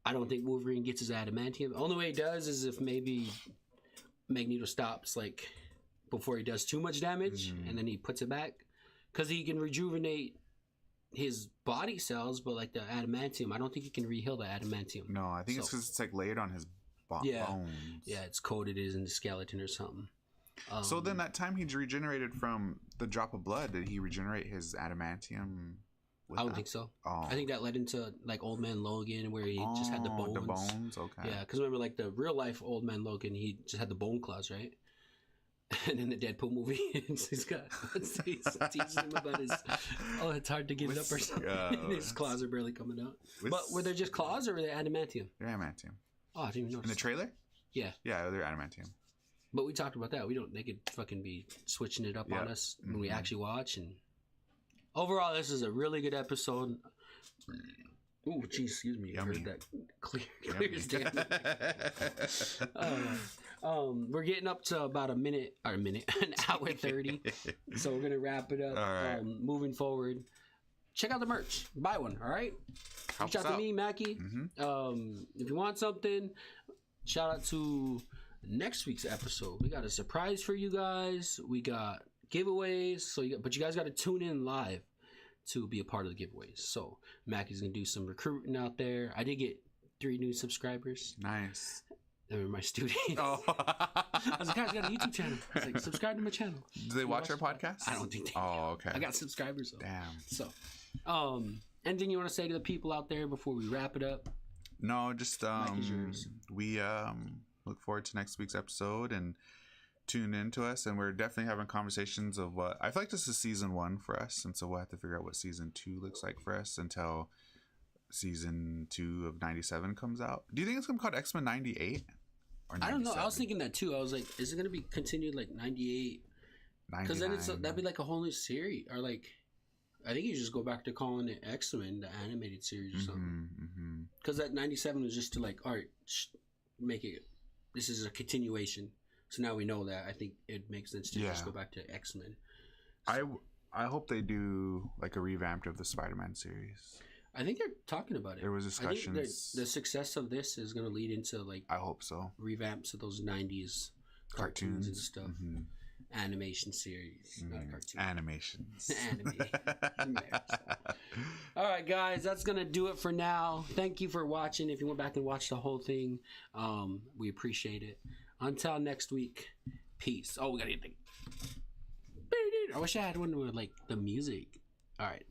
I don't think Wolverine gets his adamantium. The only way he does is if maybe Magneto stops like before he does too much damage, and then he puts it back because he can rejuvenate his body cells, but like the adamantium, I don't think he can reheal the adamantium. No, I think it's because it's like layered on his bones. Yeah, it's coated in the skeleton or something. So then that time he regenerated from the drop of blood, did he regenerate his adamantium? I don't think so. I think that led into like Old Man Logan, where he just had the bones. The bones, okay. Yeah, because remember, like the real life Old Man Logan, he just had the bone claws, right? And in the Deadpool movie, he's got he teaches him about his. Oh, it's hard to get it up or something. His claws are barely coming out. But were they just claws or were they adamantium? They're adamantium. Oh, I didn't even notice. In the trailer? Yeah. Yeah, they're adamantium. But we talked about that. They could fucking be switching it up on us when we actually watch. And overall, this is a really good episode. Oh, geez, excuse me. I heard that clear as day. We're getting up to about an hour 30. So we're gonna wrap it up. All right. Moving forward, check out the merch. Buy one. All right. Reach out to me, Mackie. If you want something, shout out to next week's episode. We got a surprise for you guys. We got giveaways. But you guys got to tune in live to be a part of the giveaways. So Mackie's gonna do some recruiting out there. I did get 3 new subscribers. Nice. They were my students. Oh. I was like, guys, I got a YouTube channel. I was like, subscribe to my channel. Do they watch our podcast? I don't think they do. Oh, okay. I got subscribers though. Damn. So, anything you want to say to the people out there before we wrap it up? No, just we look forward to next week's episode and tune in to us, and we're definitely having conversations of what I feel like this is season 1 for us, and so we'll have to figure out what season 2 looks like for us until season 2 of 97 comes out. Do you think it's gonna be called X-Men 98 or 97? I don't know. I was thinking that too. I was like, is it gonna be continued like 98? Because then that'd be like a whole new series, or like I think you just go back to calling it X-Men, the animated series or something. Because that 97 was just to like, all right, make it. This is a continuation. So now we know that. I think it makes sense to just go back to X-Men. So, I hope they do like a revamped of the Spider-Man series. I think they're talking about it. There was discussions. I think the success of this is going to lead into like I hope so. Revamps of those 90s cartoons and stuff. Animation series, not cartoons. Animations. All right, guys, that's gonna do it for now. Thank you for watching. If you went back and watched the whole thing, we appreciate it. Until next week, peace. Oh, we gotta get the. I wish I had one with like the music. All right.